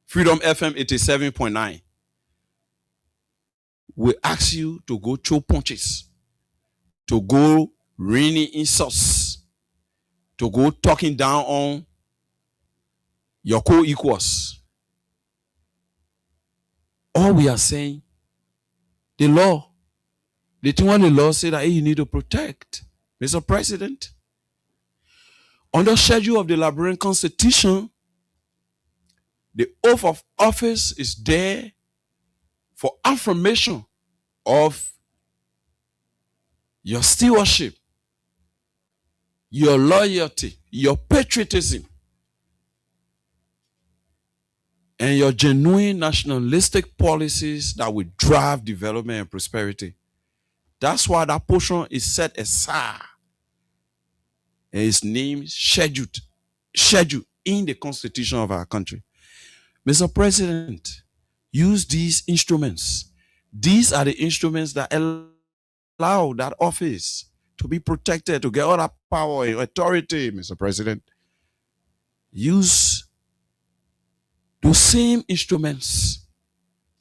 Freedom FM 87.9. We ask you to go throw punches, to go raining insults, to go talking down on your co-equals. All we are saying, the law, the thing what the law said that you need to protect, Mr. President. On the schedule of the Liberian Constitution, the oath of office is there for affirmation of your stewardship, your loyalty, your patriotism, and your genuine nationalistic policies that will drive development and prosperity. That's why that portion is set aside. And its name is scheduled in the Constitution of our country. Mr. President, use these instruments. These are the instruments that allow that office to be protected, to get all that power and authority, Mr. President. Use those same instruments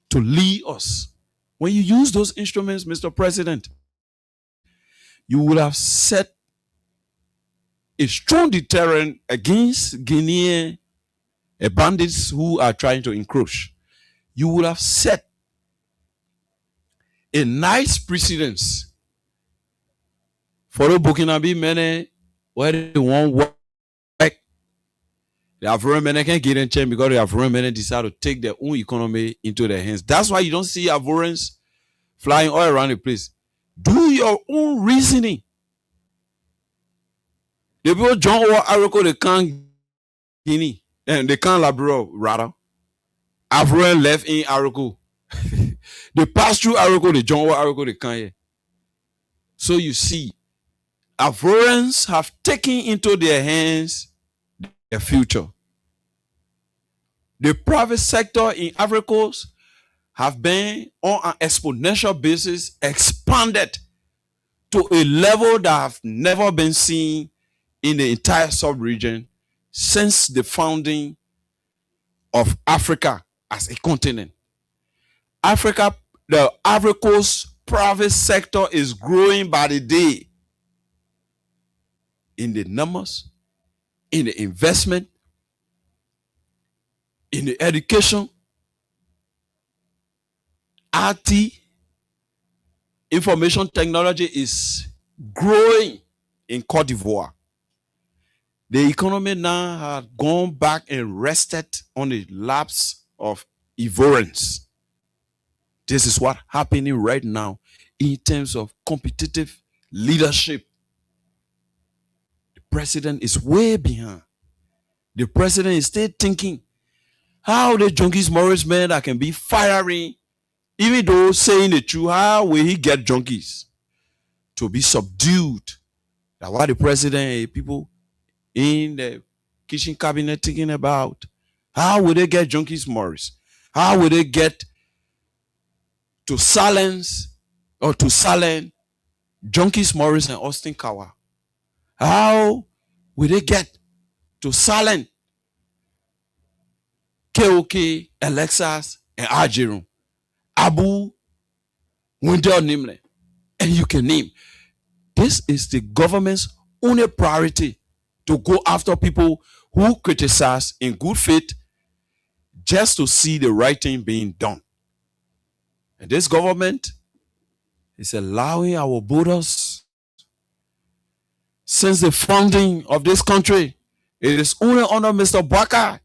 to lead us. When you use those instruments, Mr. President, you will have set a strong deterrent against Guinean bandits who are trying to encroach. You will have set a nice precedence for the Burkinabe men where they won't work. The Ivorian men can't get in change because the Ivorian men decide to take their own economy into their hands. That's why you don't see Ivorians flying all around the place. Do your own reasoning. The people John or Aroko, they can't Guinea, and they can't Labrador, rather. Ivorian left in Aroko. They pass through Aroko, the John or Aroko, they can't here. So you see, Ivorians have taken into their hands their future. The private sector in Ivory Coast have been on an exponential basis expanded to a level that have never been seen in the entire sub-region since the founding of Africa as a continent. Africa, the Ivory Coast private sector is growing by the day in the numbers, in the investment, in the education, RT, information technology is growing in Cote d'Ivoire. The economy now has gone back and rested on the laps of Ivorians. This is what's happening right now in terms of competitive leadership. The president is way behind. The president is still thinking how the junkies Morris men that can be firing, even though saying the truth, how will he get junkies to be subdued? That's why the president, people in the kitchen cabinet thinking about how will they get junkies Morris? How will they get to silence or to silence junkies Morris and Austin Kawa? How will they get to silence KOK, Alexas, and Ajerum, Abu, Wendell Nimle, and you can name. This is the government's only priority, to go after people who criticize in good faith just to see the right thing being done. And this government is allowing our borders, since the founding of this country, it is only under Mr. Boakai.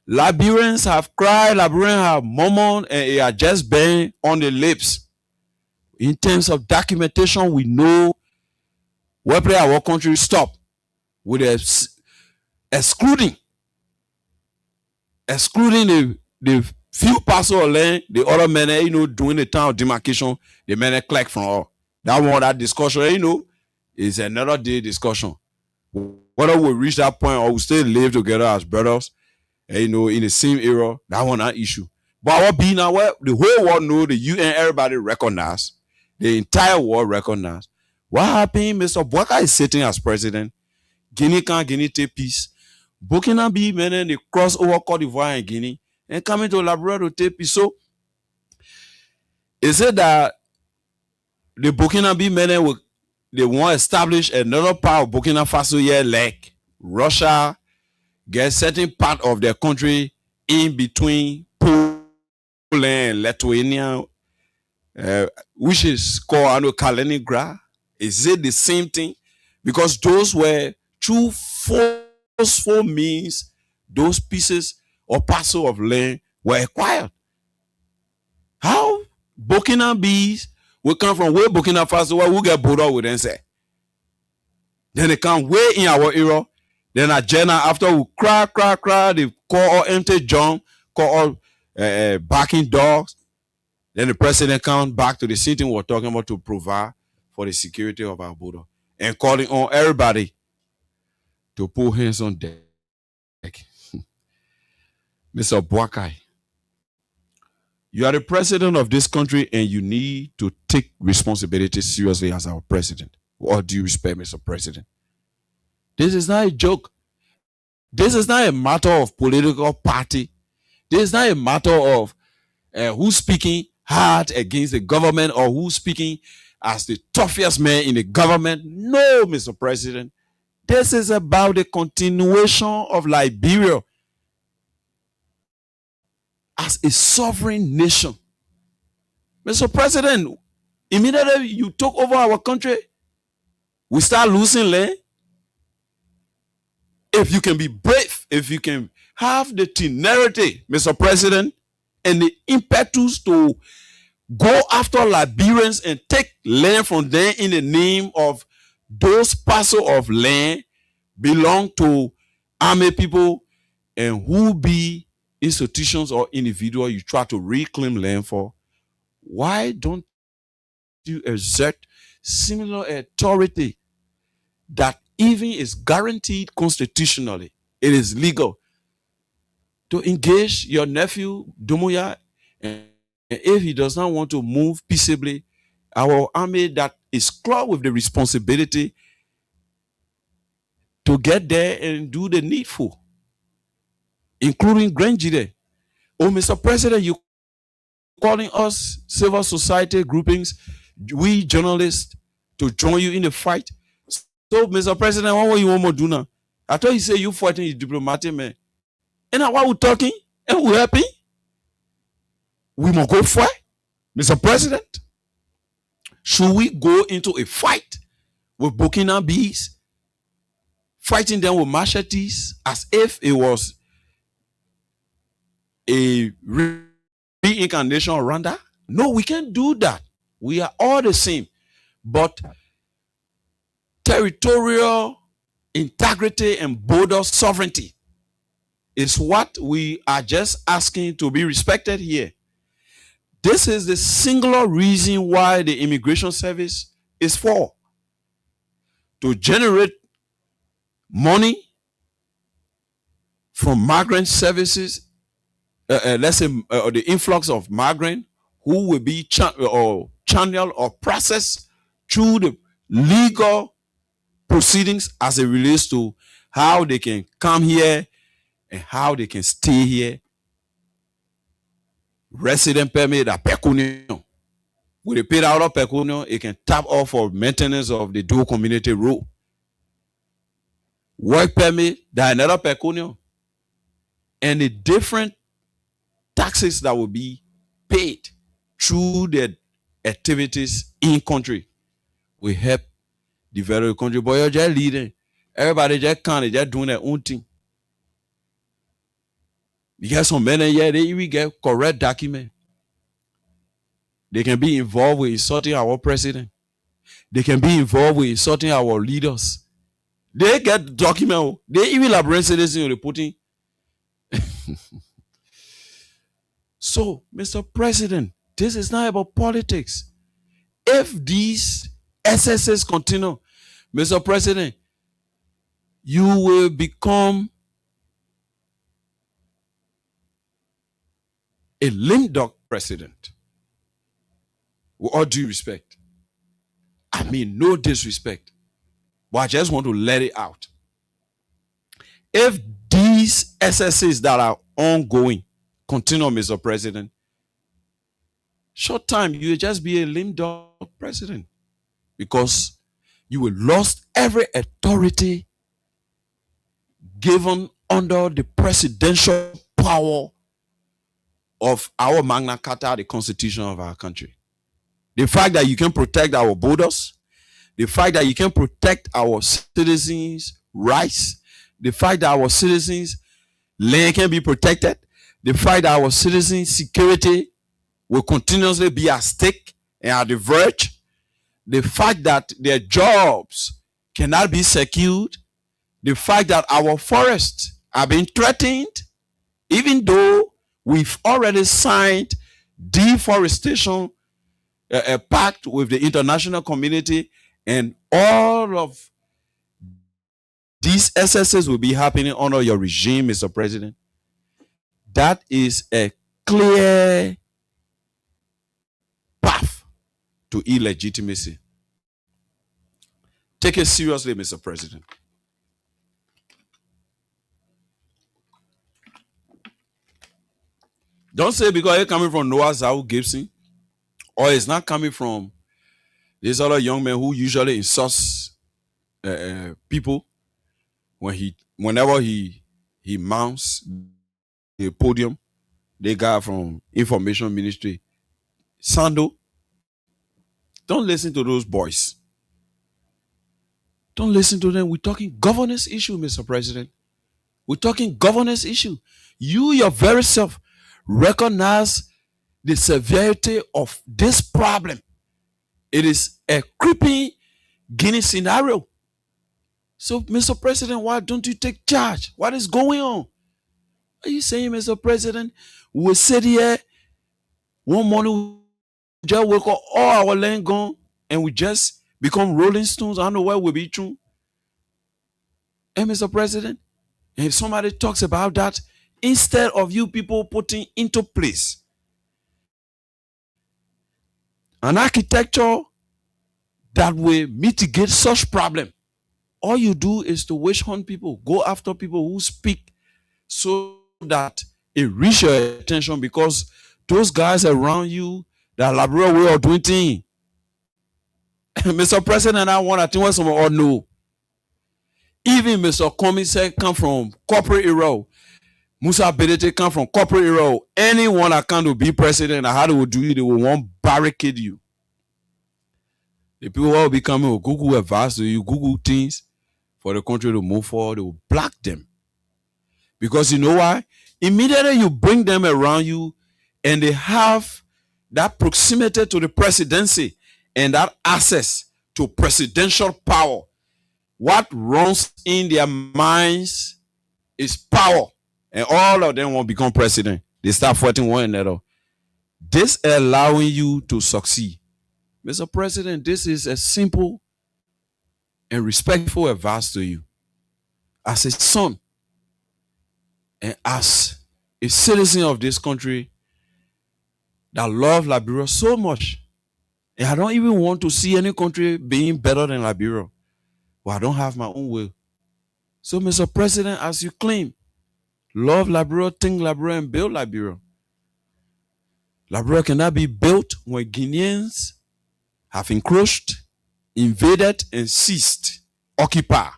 Liberians have cried, Liberians have murmured, and it has just been on the lips. In terms of documentation, we know where our country stop, with excluding the few parcel of land, the other men, doing the town of demarcation, the men collect from all. That discussion, is another day discussion. Whether we reach that point or we still live together as brothers, in the same era, that one not issue. But what be now, where the whole world know, the UN, everybody recognize, the entire world recognize. What happened? Mr. Boakai is sitting as president. Guinea can't Guinea take peace. Burkina be men, they cross over Cote d'Ivoire and Guinea and coming to Liberia to take peace. So it said that the Burkina be men they want to establish another part of Burkina Faso here, like Russia get certain part of their country in between Poland and Lithuania, which is called Kaliningrad. Is it the same thing? Because those were through forceful means, those pieces or parcel of land were acquired. How Burkina bees will come from where Burkina Faso, where we get border with them say. Then they come way in our era. Then agenda after we cry, they call all empty John, call all barking dogs. Then the president comes back to the same thing we're talking about, to provide for the security of our border, and calling on everybody to put hands on deck. Mr. Boakai, you are the president of this country and you need to take responsibility seriously as our president. What do you respect, Mr. President? This is not a joke. This is not a matter of political party. This is not a matter of who's speaking hard against the government or who's speaking as the toughest man in the government. No, Mr. President. This is about the continuation of Liberia as a sovereign nation. Mr. President, immediately you took over our country, we start losing land. If you can be brave, if you can have the temerity, Mr. President, and the impetus to go after Liberians and take land from them in the name of those parcels of land belong to army people and who be institutions or individuals you try to reclaim land for, why don't you exert similar authority that even is guaranteed constitutionally? It is legal to engage your nephew Dumuya, and if he does not want to move peaceably, our army that is clogged with the responsibility to get there and do the needful, including Grenjide. Oh, Mr. President, you calling us civil society groupings, we journalists, to join you in the fight. So, Mr. President, what you want to do now? I thought you said you fighting the diplomatic man. And now while we're talking and we're happy, we must go fight. Mr. President, should we go into a fight with Burkina bees, fighting them with machetes as if it was a reincarnation of Rwanda? No, we can't do that. We are all the same. But territorial integrity and border sovereignty is what we are just asking to be respected here. This is the singular reason why the immigration service is for. To generate money from migrant services, let's say the influx of migrants who will be channeled or processed through the legal proceedings as it relates to how they can come here and how they can stay here resident permit a pecunion. With a paid out of pecunion, it can tap off for maintenance of the dual community rule. Work permit, that another pecunion. And the different taxes that will be paid through the activities in country will help develop the country. But you're just leading. Everybody just can't, just doing their own thing. Because some men here, they even get correct document. They can be involved with insulting our president. They can be involved with insulting our leaders. They get document. They even elaborate citizens reporting. So, Mr. President, this is not about politics. If these SSS continue, Mr. President, you will become a lame duck president. With all due respect. I mean, no disrespect. But I just want to let it out. If these SSAs that are ongoing continue, Mr. President, short time, you will just be a lame duck president. Because you will lost every authority given under the presidential power of our Magna Carta, the constitution of our country. The fact that you can protect our borders, the fact that you can protect our citizens' rights, the fact that our citizens' land can be protected, the fact that our citizens' security will continuously be at stake and at the verge, the fact that their jobs cannot be secured, the fact that our forests are being threatened, even though we've already signed deforestation a pact with the international community, and all of these SSS will be happening under your regime, Mr. President. That is a clear path to illegitimacy. Take it seriously, Mr. President. Don't say because it's coming from Noah Zau Gibson, or it's not coming from this other young man who usually insults people whenever he mounts the podium. They got from Information Ministry. Sando, don't listen to those boys. Don't listen to them. We're talking governance issue, Mr. President. We're talking governance issue. You, your very self, recognize the severity of this problem. It is a creeping Guinea scenario. So, Mr. President, why don't you take charge? What is going on? Are you saying, Mr. President, we'll sit here one morning, we just wake up, all our land gone, and we just become Rolling Stones? I don't know where we'll be true. And Mr. President, if somebody talks about that, instead of you people putting into place an architecture that will mitigate such problem, all you do is to witch hunt people, go after people who speak so that it reach your attention, because those guys around you, that liberal way of doing things. Mr. President, I want to think what some all know. Even Mr. Comey said come from corporate era. Musa Bedete come from corporate era. Anyone that can to be president, how they will do you, they will want barricade you. The people who will be coming will Google advice to you, Google things for the country to move forward, they will block them. Because you know why? Immediately you bring them around you and they have that proximity to the presidency and that access to presidential power. What runs in their minds is power. And all of them won't become president. They start fighting one another. This allowing you to succeed. Mr. President, this is a simple and respectful advice to you. As a son and as a citizen of this country that love Liberia so much, and I don't even want to see any country being better than Liberia, but I don't have my own will. So, Mr. President, as you claim, love Liberia, think Liberia, and build Liberia, Liberia cannot be built when Guineans have encroached, invaded, and seized, occupy.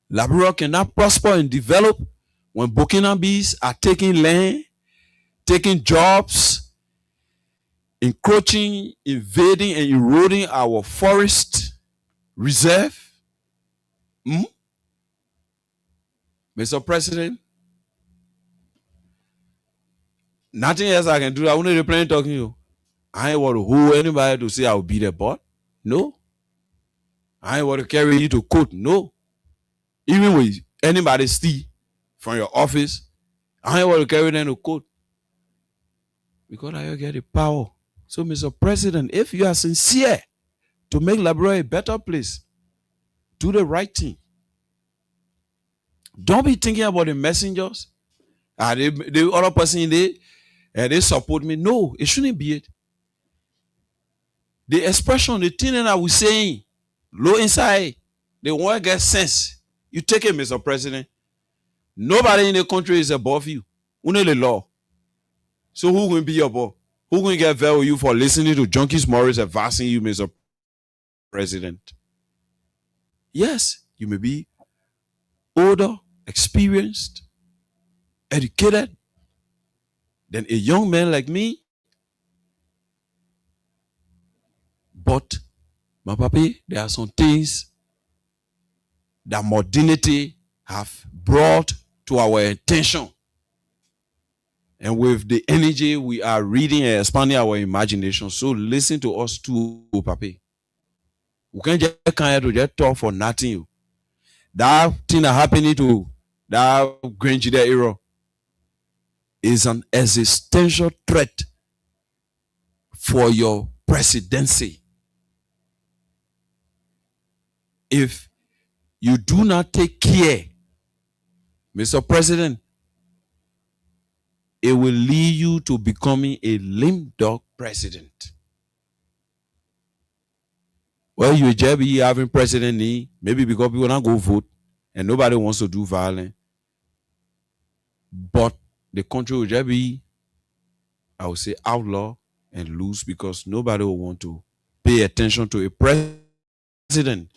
Liberia cannot prosper and develop when Burkinabes are taking land, taking jobs, encroaching, invading, and eroding our forest reserve. Mr. President, nothing else I can do. I only plan talking to you. I ain't want to hold anybody to say I'll be the boss. No. I ain't want to carry you to court. No. Even with anybody steal from your office, I ain't want to carry them to court. Because I get the power. So, Mr. President, if you are sincere to make Liberia a better place, do the right thing. Don't be thinking about the messengers. The other person they support me. No, it shouldn't be it. The expression, the thing that I was saying, low inside, they want to get sense. You take it, Mr. President. Nobody in the country is above you. Only the law. So who will be your boss? Who will get value for listening to Junkies Morris advising you, Mr. President? Yes, you may be older, experienced, educated than a young man like me. But, my papi, there are some things that modernity have brought to our attention. And with the energy, we are reading and expanding our imagination. So listen to us too, papi. We can't just talk for nothing. That thing that happening to that Grange era is an existential threat for your presidency. If you do not take care, Mr. President, it will lead you to becoming a lame dog president. Well, you just be having president need, maybe because people don't go vote and nobody wants to do violence. But the country will just be, I would say, outlaw and loose because nobody will want to pay attention to a president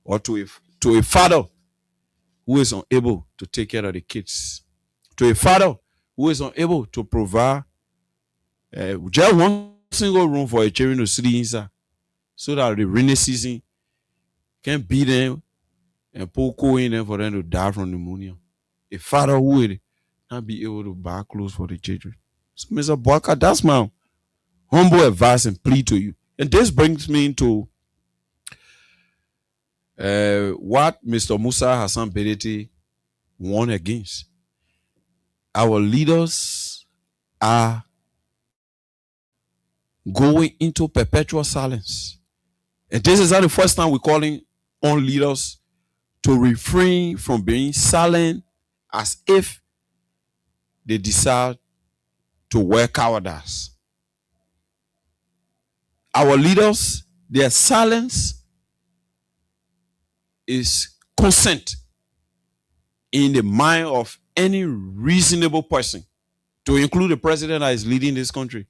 or to a father who is unable to take care of the kids, to a father who is unable to provide just one single room for a children to sleep inside, so that the rainy season can beat them and pour coal in them for them to die from pneumonia. A father who will not be able to buy clothes for the children. So, Mr. Boaka, that's my humble advice and plea to you. And this brings me into what Mr. Musa Hassan Bedete warned against. Our leaders are going into perpetual silence. And this is not the first time we're calling on leaders to refrain from being silent as if they decide to wear cowardice. Our leaders, their silence is consent in the mind of any reasonable person, to include the president that is leading this country.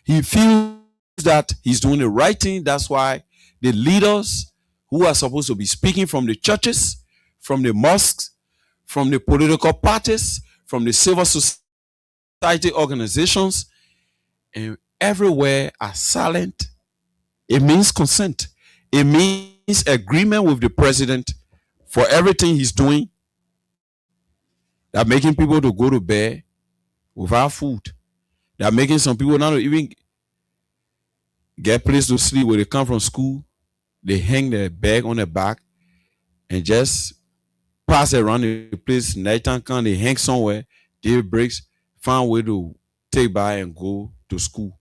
He feels that he's doing the right thing. That's why the leaders who are supposed to be speaking from the churches, from the mosques, from the political parties, from the civil society organizations, and everywhere are silent. It means consent. It means agreement with the president for everything he's doing. They're making people to go to bed without food. They're making some people not even get place to sleep when they come from school. They hang their bag on their back and just pass around the place. Nighttime come, they hang somewhere. Day breaks, find a way to take by and go to school.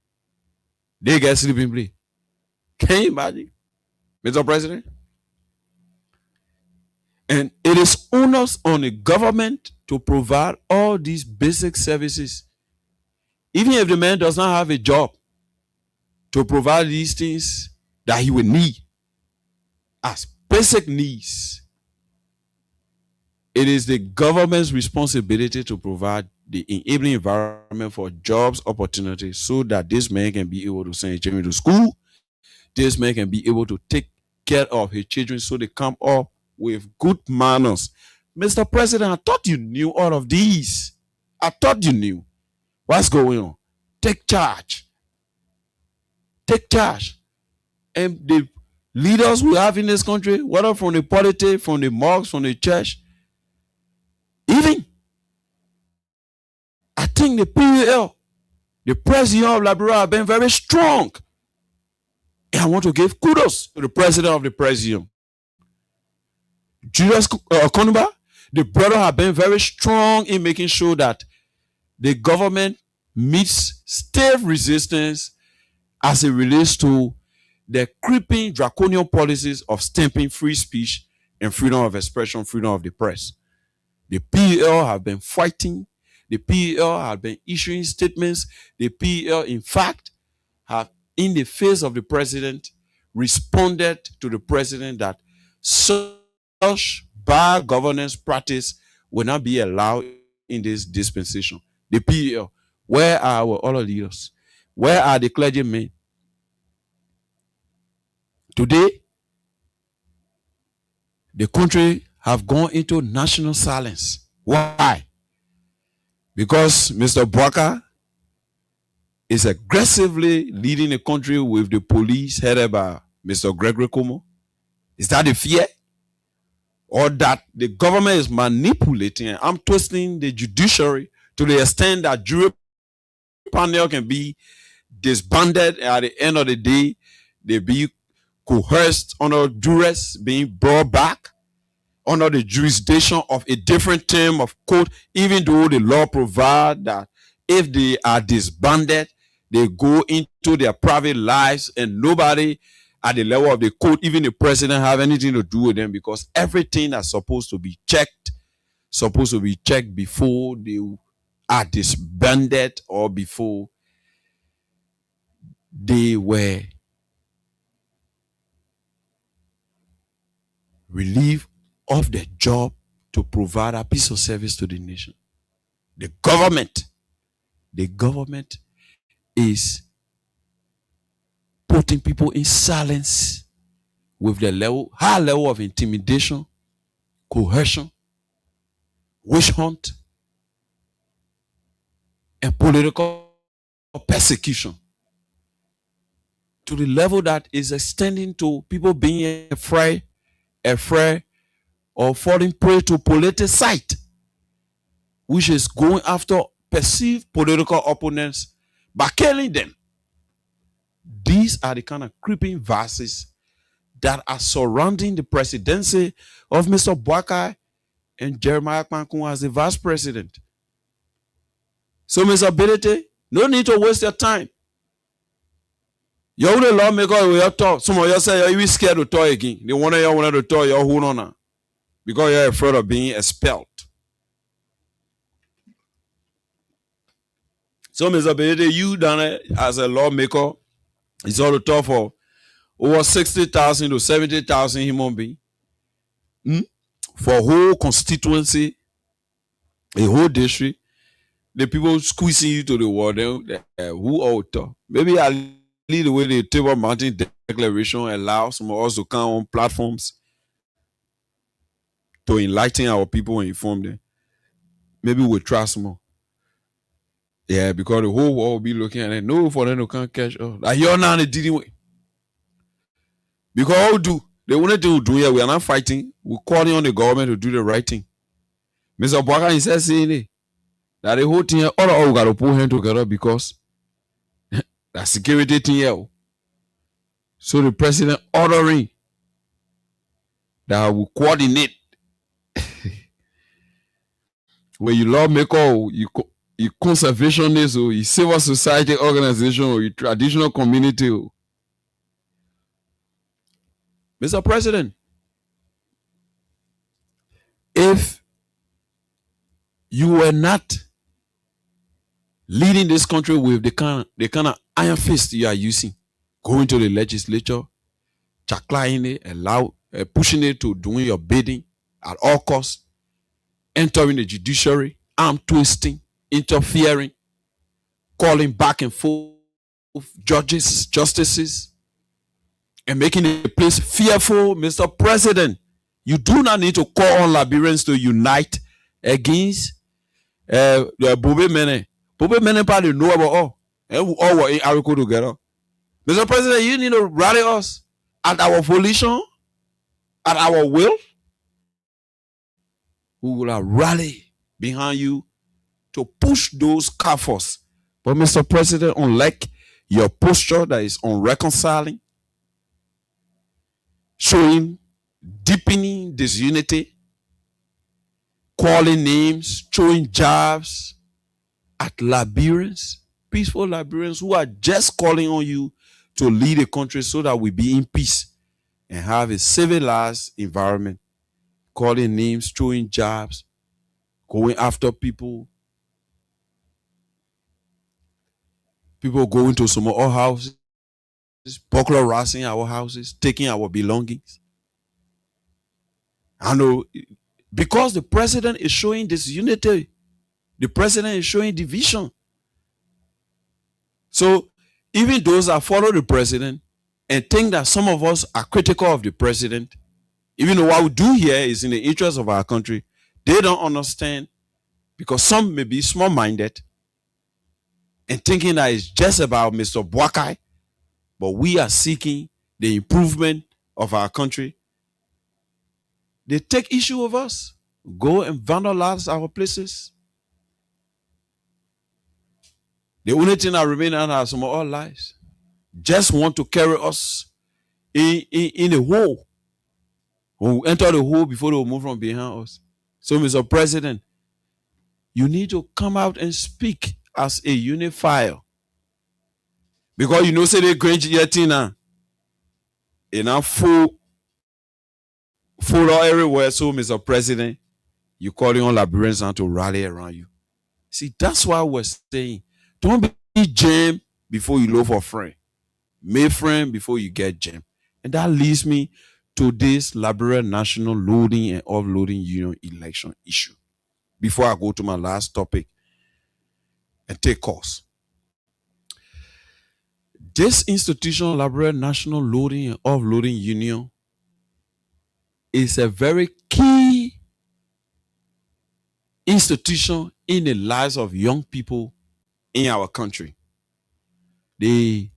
They get sleeping place. Can you imagine, Mr. President? And it is onus on the government to provide all these basic services. Even if the man does not have a job, to provide these things that he will need as basic needs. It is the government's responsibility to provide the enabling environment for jobs opportunities so that this man can be able to send his children to school. This man can be able to take care of his children so they come up with good manners. Mr. President, I thought you knew all of these. I thought you knew. What's going on? Take charge. Take charge. And the leaders we have in this country, whether from the politics, from the mosques, from the church, even, I think the PUL, the president of Liberia, have been very strong. And I want to give kudos to the president of the presidium. Julius Konumba, the brother, have been very strong in making sure that the government meets stiff resistance as it relates to the creeping draconian policies of stamping free speech and freedom of expression, freedom of the press. The PEL have been fighting. The PEL have been issuing statements. The PEL, in fact, have, in the face of the president, responded to the president that such bad governance practice will not be allowed in this dispensation. The PEL, where are our other leaders? Where are the clergymen? Today, the country have gone into national silence. Why? Because Mr. Bwaka is aggressively leading the country with the police headed by Mr. Gregory Como. Is that the fear? Or that the government is manipulating and I'm twisting the judiciary to the extent that jury panel can be disbanded and at the end of the day, they be coerced under duress, being brought back under the jurisdiction of a different term of court, even though the law provides that if they are disbanded, they go into their private lives and nobody at the level of the court, even the president, have anything to do with them because everything that's supposed to be checked before they are disbanded or before they were relieved of the job to provide a piece of service to the nation. The government is putting people in silence with the high level of intimidation, coercion, witch hunt, and political persecution to the level that is extending to people being afraid or falling prey to politicide, which is going after perceived political opponents by killing them. These are the kind of creeping verses that are surrounding the presidency of Mr. Bwaka and Jeremiah Kpankun as the vice president. So, Mr. Bilete, no need to waste your time. You're the lawmaker with your talk. Some of you say you're scared to talk again. They want to talk, you're hold on now. Because you're afraid of being expelled. So, Mr. Bilete, you done it as a lawmaker. It's all the talk for over 60,000 to 70,000 human beings. For a whole constituency, a whole district, the people squeezing you to the wall, who ought to? Maybe I lead the way the Table Mountain Declaration allows some of us to come on platforms to enlighten our people and inform them. Maybe we'll trust more. Yeah, because the whole world will be looking at it. No, for them to can't catch us. Like you're not dealing with. Because all do. They wanted to do here. We are not fighting. We're calling on the government to do the right thing. Mr. Bwaka he said saying it. That the whole thing, all we got to put hands together because that security thing here. So the president ordering that we coordinate. When you lawmaker, you conservationist, or you civil society organization, or you traditional community. Mr. President, if you were not leading this country with the kind of iron fist you are using, going to the legislature, chaklaying it, pushing it to doing your bidding at all costs, entering the judiciary, arm twisting, interfering, calling back and forth justices, and making the place fearful. Mr. President, you do not need to call on Liberians to unite against Bobe Mene. Bobe Mene probably know about all. And we all were in Ariko together. Mr. President, you need to rally us at our volition, at our will. We will rally behind you to push those coffers. But Mr. President, unlike your posture that is unreconciling, showing deepening disunity, calling names, throwing jabs at Liberians, peaceful Liberians who are just calling on you to lead the country so that we be in peace and have a civilized environment, calling names, throwing jabs, going after people going to some of our houses, burglarizing our houses, taking our belongings. I know, because the president is showing disunity, the president is showing division. So even those that follow the president and think that some of us are critical of the president, even though what we do here is in the interest of our country, they don't understand, because some may be small-minded and thinking that it's just about Mr. Boakai, but we are seeking the improvement of our country. They take issue of us, go and vandalize our places. The only thing that remains are some of our lives. Just want to carry us in a hole. When we enter the hole before they will move from behind us. So, Mr. President, you need to come out and speak as a unifier. Because you know, say they going to now. Full everywhere. So, Mr. President, you calling on Liberians to rally around you. See, that's why we're saying, don't be jammed before you look for a friend. Make friend before you get jammed. And that leads me to this Liberian National Loading and Offloading Union election issue. Before I go to my last topic and take course. This institution, Liberian National Loading and Offloading Union, is a very key institution in the lives of young people in our country. The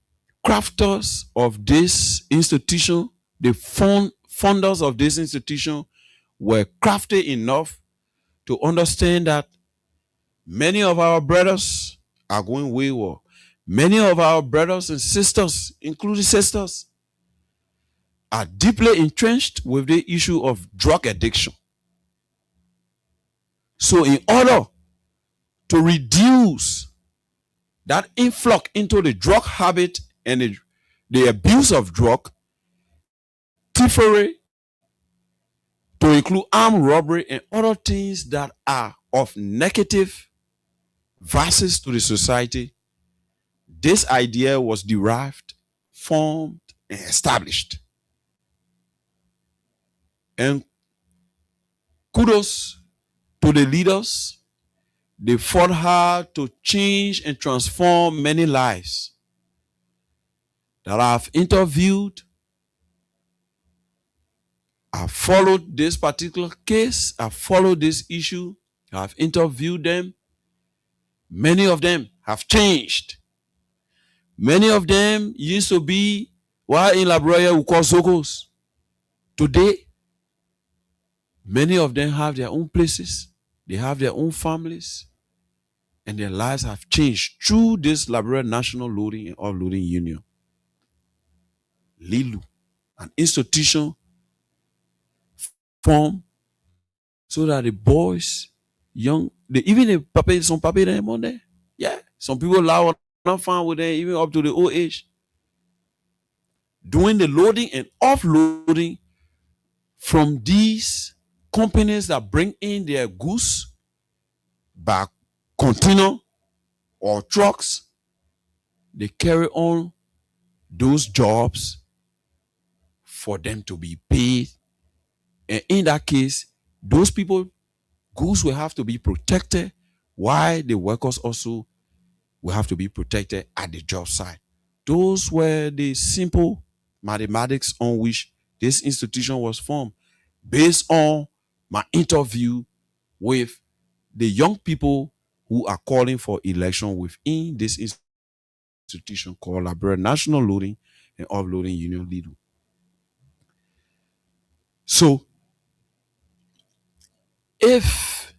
crafters of this institution, the funders of this institution, were crafty enough to understand that many of our brothers are going wayward. Many of our brothers and sisters, including sisters, are deeply entrenched with the issue of drug addiction. So in order to reduce that influx into the drug habit and the abuse of drug, thievery, to include armed robbery and other things that are of negative verses to the society, this idea was derived, formed, and established. And kudos to the leaders. They fought hard to change and transform many lives. That I've interviewed, I've followed this particular case, I've followed this issue, I've interviewed them. Many of them have changed. Many of them used to be what in Liberia we call Zogos. Today, many of them have their own places, they have their own families, and their lives have changed through this Liberian National Loading and Offloading Union. LILU, an institution formed so that the boys, young, even some papi them on there. Yeah, some people allow not fine with them even up to the old age. Doing the loading and offloading from these companies that bring in their goods by container or trucks. They carry on those jobs for them to be paid. And in that case, those people, goods will have to be protected, why the workers also will have to be protected at the job site. Those were the simple mathematics on which this institution was formed, based on my interview with the young people who are calling for election within this institution called Liberia National Loading and Offloading Union LILU. So, if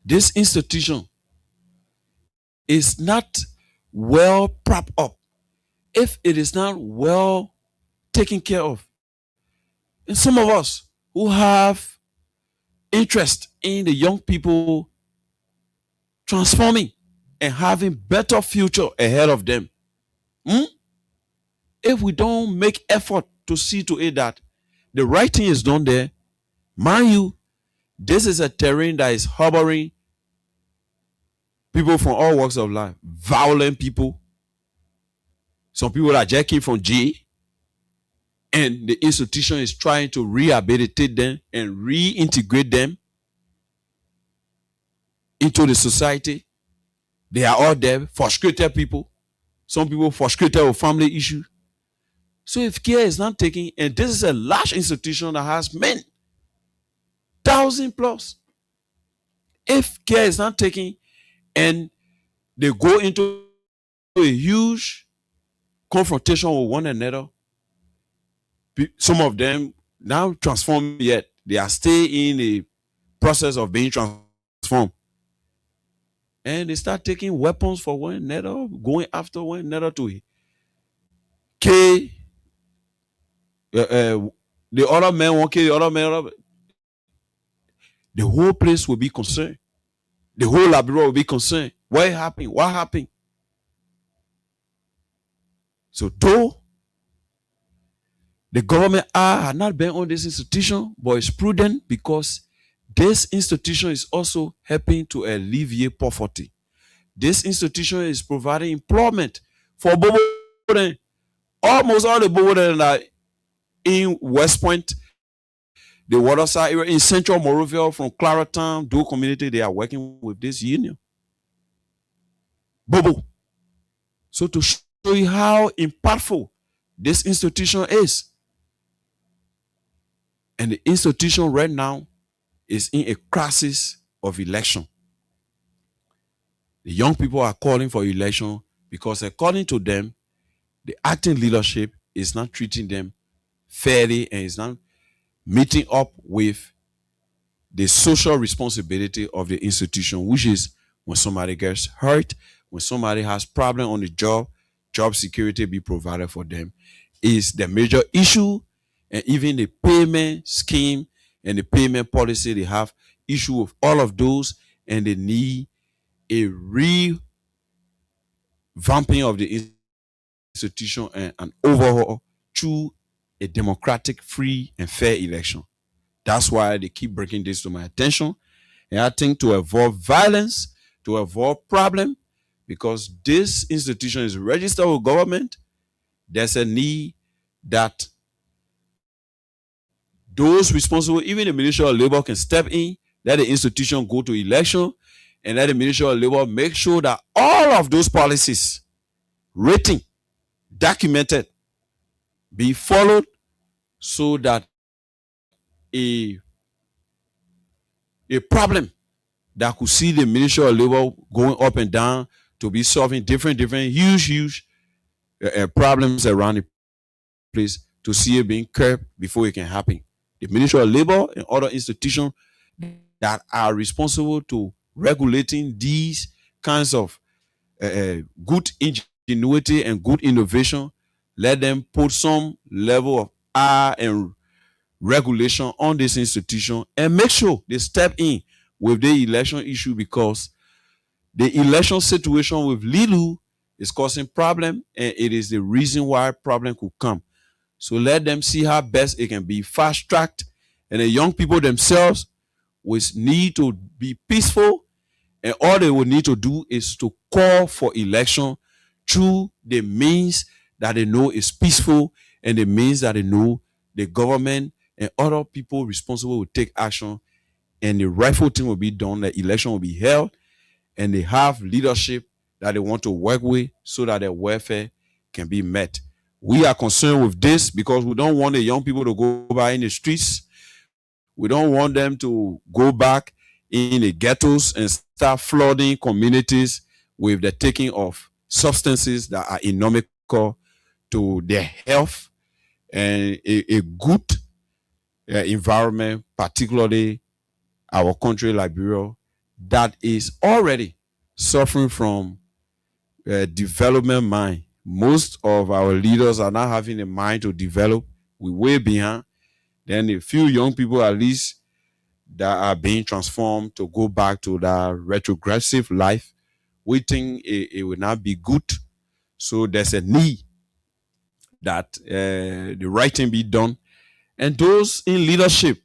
this institution is not well propped up, if it is not well taken care of, and some of us who have interest in the young people transforming and having better future ahead of them, if we don't make effort to see to it that the right thing is done there, mind you, this is a terrain that is harboring people from all walks of life, violent people, some people that just came from jail, and the institution is trying to rehabilitate them and reintegrate them into the society. They are all there, frustrated people. Some people frustrated with family issues. So if care is not taken, and this is a large institution that has many, 1,000 plus. If care is not taken and they go into a huge confrontation with one another, some of them now transformed yet. They are still in the process of being transformed. And they start taking weapons for one another, going after one another to kill the other man, won't kill the other man. The whole place will be concerned. The whole Liberia will be concerned. What happened? What happened? So though the government had not been on this institution, but it's prudent because this institution is also helping to alleviate poverty. This institution is providing employment for Bobo. Almost all the Bobo that are in West Point, the Waterside area, in Central Monrovia, from Claratown, Doe community, they are working with this union. Bobo. So to show you how impactful this institution is. And the institution right now is in a crisis of election. The young people are calling for election because according to them, the acting leadership is not treating them fairly and is not meeting up with the social responsibility of the institution, which is when somebody gets hurt, when somebody has problem on the job security be provided for them is the major issue. And even the payment scheme and the payment policy, they have issue with all of those, and they need a revamping of the institution and an overhaul through a democratic, free, and fair election. That's why they keep bringing this to my attention. And I think to avoid violence, to avoid problem, because this institution is registered with government, there's a need that those responsible, even the Ministry of Labor, can step in, let the institution go to election, and let the Ministry of Labor make sure that all of those policies, written, documented, be followed, so that a problem that could see the Ministry of Labor going up and down to be solving different huge problems around the place, to see it being curbed before it can happen. The Ministry of Labor and other institutions that are responsible to regulating these kinds of good ingenuity and good innovation, let them put some level of eye and regulation on this institution and make sure they step in with the election issue, because the election situation with LILU is causing problem, and it is the reason why problem could come. So let them see how best it can be fast-tracked, and the young people themselves will need to be peaceful, and all they will need to do is to call for election through the means that they know is peaceful, and the means that they know the government and other people responsible will take action and the rightful thing will be done, the election will be held, and they have leadership that they want to work with so that their welfare can be met. We are concerned with this because we don't want the young people to go back in the streets. We don't want them to go back in the ghettos and start flooding communities with the taking of substances that are inimical to their health and a good environment, particularly our country, Liberia, that is already suffering from development mind. Most of our leaders are not having a mind to develop. We're way behind. Then a few young people, at least, that are being transformed to go back to that retrogressive life. We think it will not be good. So there's a need that the right thing be done. And those in leadership,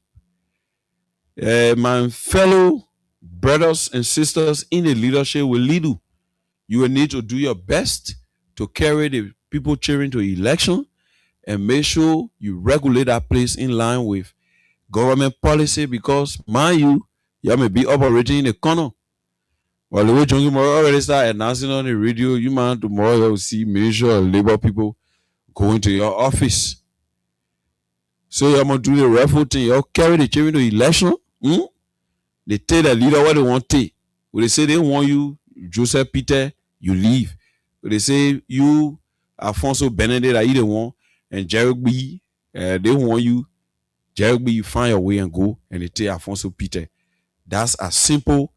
my fellow brothers and sisters in the leadership will lead you. You will need to do your best to carry the people cheering to election and make sure you regulate that place in line with government policy, because mind you may be operating in a corner. Well, the way John Gimoro already started announcing on the radio, you man tomorrow you'll see Ministry of Labor people going to your office. So you're going to do the rightful thing. You'll carry the cheering to election. They tell the leader what they want to take. When they say they want you, Joseph Peter, you leave. When they say you, Alfonso Benedict, that you don't want, and Jerry B, they want you, Jerry B, you find your way and go, and they tell Alfonso Peter. That's as simple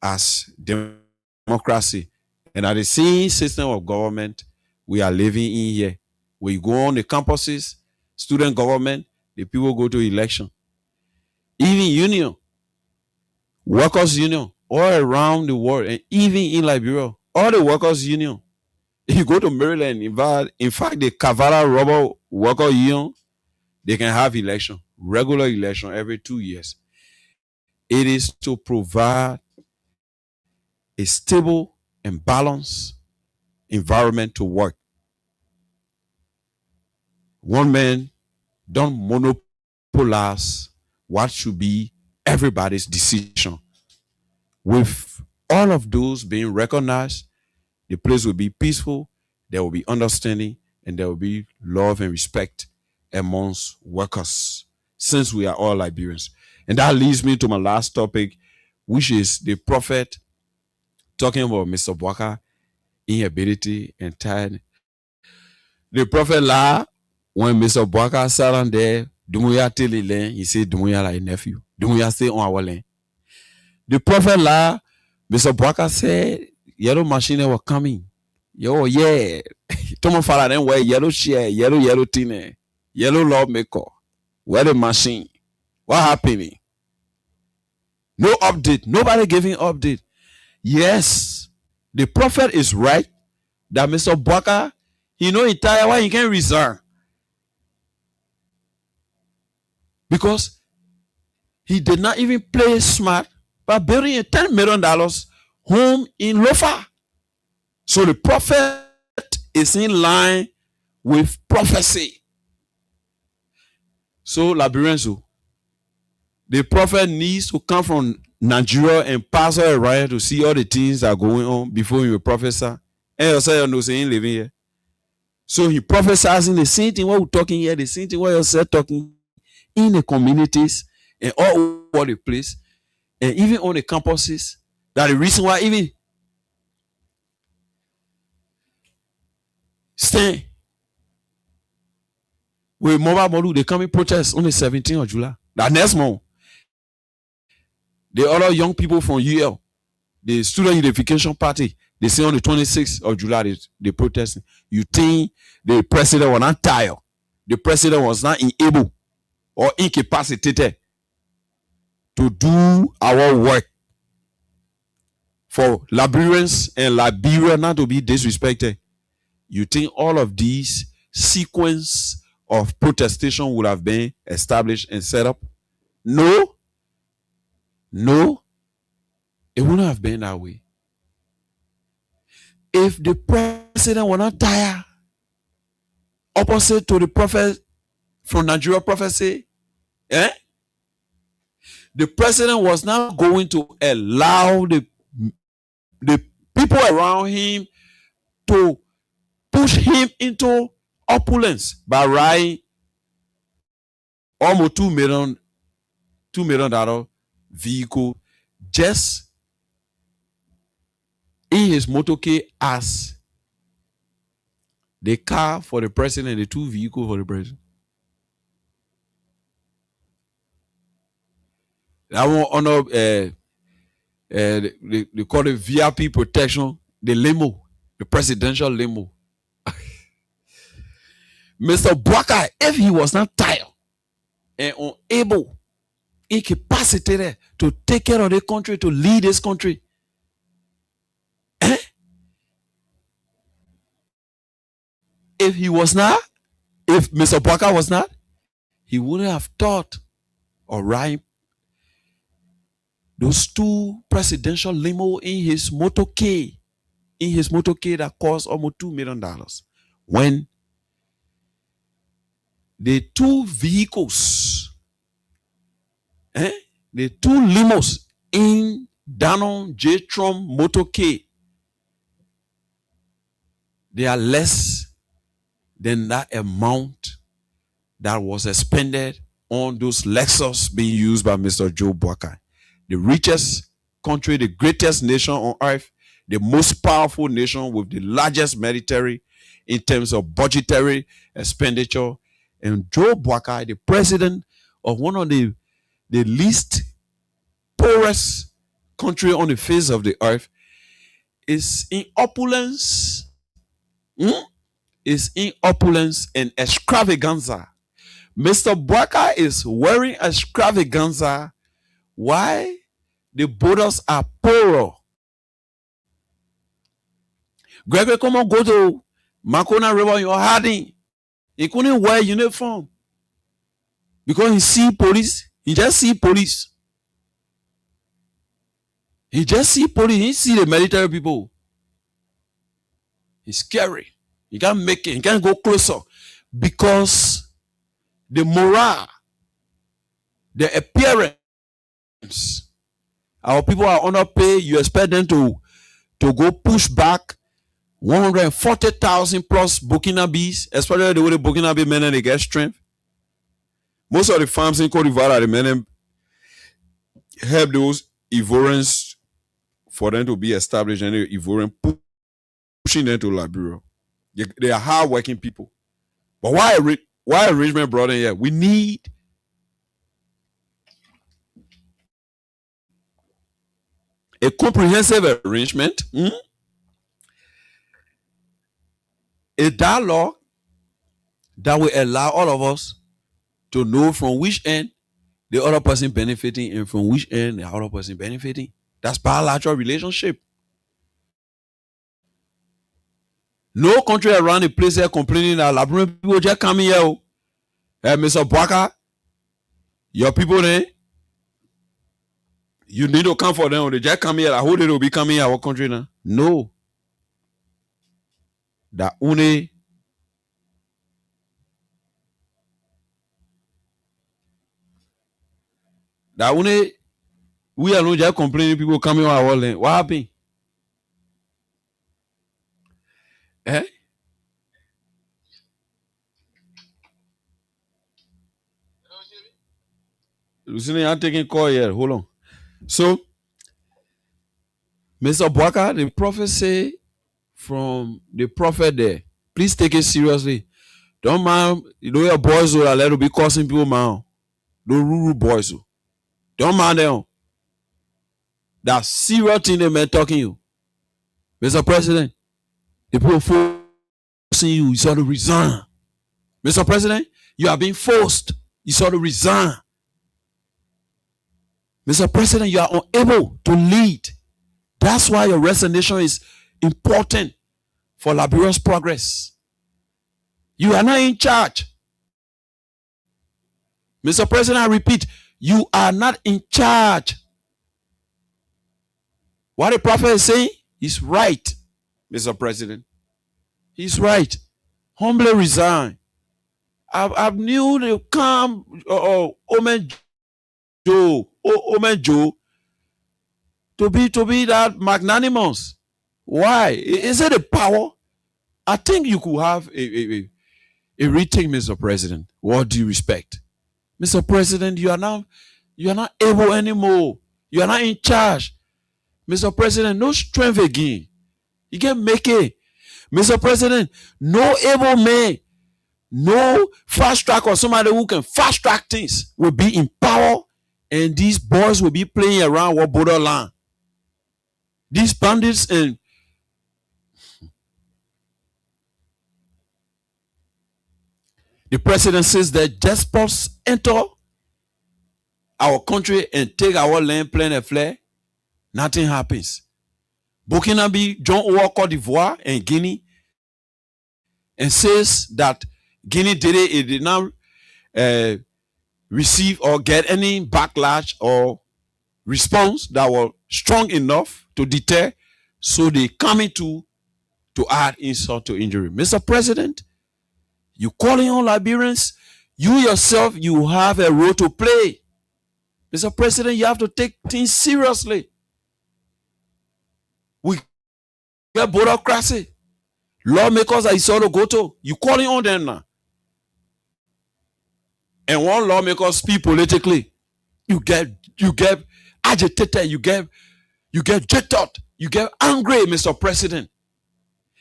as democracy. And at the same system of government we are living in here. When you go on the campuses, student government, the people go to election. Even union, workers union, all around the world, and even in Liberia, all the workers union. If you go to Maryland, in fact, the Kavala Rubber Worker Union, they can have election, regular election every 2 years. It is to provide a stable and balanced environment to work. One man don't monopolize what should be everybody's decision. With all of those being recognized, the place will be peaceful, there will be understanding, and there will be love and respect amongst workers, since we are all Liberians. And that leads me to my last topic, which is the prophet talking about Mr. Bwaka, inability and tired. The prophet lied when Mr. Bwaka sat on there, Dumuya tell the land, he said, Dumuya like nephew. Dumuya stay on our land. The prophet lied, Mr. Bwaka said, yellow machine were coming. Yo, yeah. Tomo fala them wear yellow chair, yellow thing, yellow lawmaker. Where the machine? What happening? No update. Nobody giving update. Yes, the prophet is right that Mr. Bwaka, he know entire why he can resign. Because he did not even play smart by building a $10 million home in Lofa. So the prophet is in line with prophecy. So Liberians, the prophet needs to come from Nigeria and pass all around to see all the things that are going on before you prophesy. And you say, no, saying living here. So he prophesies in the same thing what we're talking here, the same thing what you said talking in the communities and all over the place, and even on the campuses. That the reason why even stay with mobile model, they come in protest on the 17th of July. That next month, the other young people from UL, the Student Unification Party, they say on the 26th of July, they protesting. You think the president was not tired? The president was not able or incapacitated to do our work for Liberians and Liberia not to be disrespected. You think all of these sequence of protestation would have been established and set up? No, it wouldn't have been that way. If the president were not tired, opposite to the prophet from Nigeria prophecy, the president was not going to allow the people around him to push him into opulence by buying almost $2 million vehicle just in his motorcade as the car for the president, the 2 vehicles for the president. I want honor they call it VIP protection, the limo, the presidential limo. Mr. Bwaka, if he was not tired and unable, incapacitated to take care of the country, to lead this country, if Mr. Bwaka was not, he wouldn't have thought of riding those 2 presidential limo in his motorcade, that cost almost $2 million. When the 2 vehicles, the 2 limos in Danone J. Trump motorcade, they are less than that amount that was expended on those Lexus being used by Mr. Joe Bwaka. The richest country, the greatest nation on earth, the most powerful nation with the largest military in terms of budgetary expenditure. And Joe Bwaka, the president of one of the least poorest country on the face of the earth, is in opulence. Is in opulence and extravaganza. Mr. Bwaka is wearing extravaganza. Why? The borders are poorer. Gregory, come on, go to Makona River, you're hiding. He couldn't wear uniform because he see police. He just see police. He just see police. He see the military people. It's scary. You can't make it. You can't go closer because the morale, the appearance. Our people are underpaid. You expect them to go push back 140,000 plus Burkinabes, especially the way the Burkinabe men they get strength. Most of the farms in Cote d'Ivoire, the men help those Ivorians for them to be established, and the Ivorian pushing them to Liberia. They are hard-working people. But why arrangement brought in here? We need a comprehensive arrangement, a dialogue that will allow all of us to know from which end the other person benefiting and from which end the other person benefiting. That's bilateral relationship. No country around the place here complaining that Liberian people just coming here. Hey, Mr. Bwaka, your people there, you need to come for them. They just come here. I hope they will be coming in our country now. No. That only we alone just complaining people coming our land. What happened? Lucinda, I'm taking call here. Hold on. So, Mr. Bwaka, the prophet say from the prophet there, please take it seriously. Don't mind, your boys who are let to be causing people man. Those rude boys. Don't mind them. That serious thing they men talking you. Mr. President, the people forcing you, you ought to resign. Mr. President, you are being forced. You ought to resign. Mr. President, you are unable to lead. That's why your resignation is important for Liberia's progress. You are not in charge. Mr. President, I repeat, you are not in charge. What the prophet is saying is right, Mr. President. He's right. Humbly resign. I knew the calm, Omen Joe, Omen Joe, to be that magnanimous. Why? Is it a power? I think you could have a rethink, Mr. President. What do you respect? Mr. President, you are not able anymore. You are not in charge. Mr. President, no strength again. You can make it. Mr. President, no able man, no fast track or somebody who can fast track things will be in power, and these boys will be playing around with borderline. These bandits and the president says that despots enter our country and take our land plain and flare. Nothing happens. Burkina Faso, John Owa, Cote d'Ivoire, and Guinea, and says that Guinea did not receive or get any backlash or response that was strong enough to deter, so they coming to add insult to injury. Mr. President, you calling on Liberians, you yourself, you have a role to play. Mr. President, you have to take things seriously. We get bureaucracy. Lawmakers are sort of go to. You calling on them now. And one lawmaker speak politically. You get agitated, you get jittered, you get angry, Mr. President.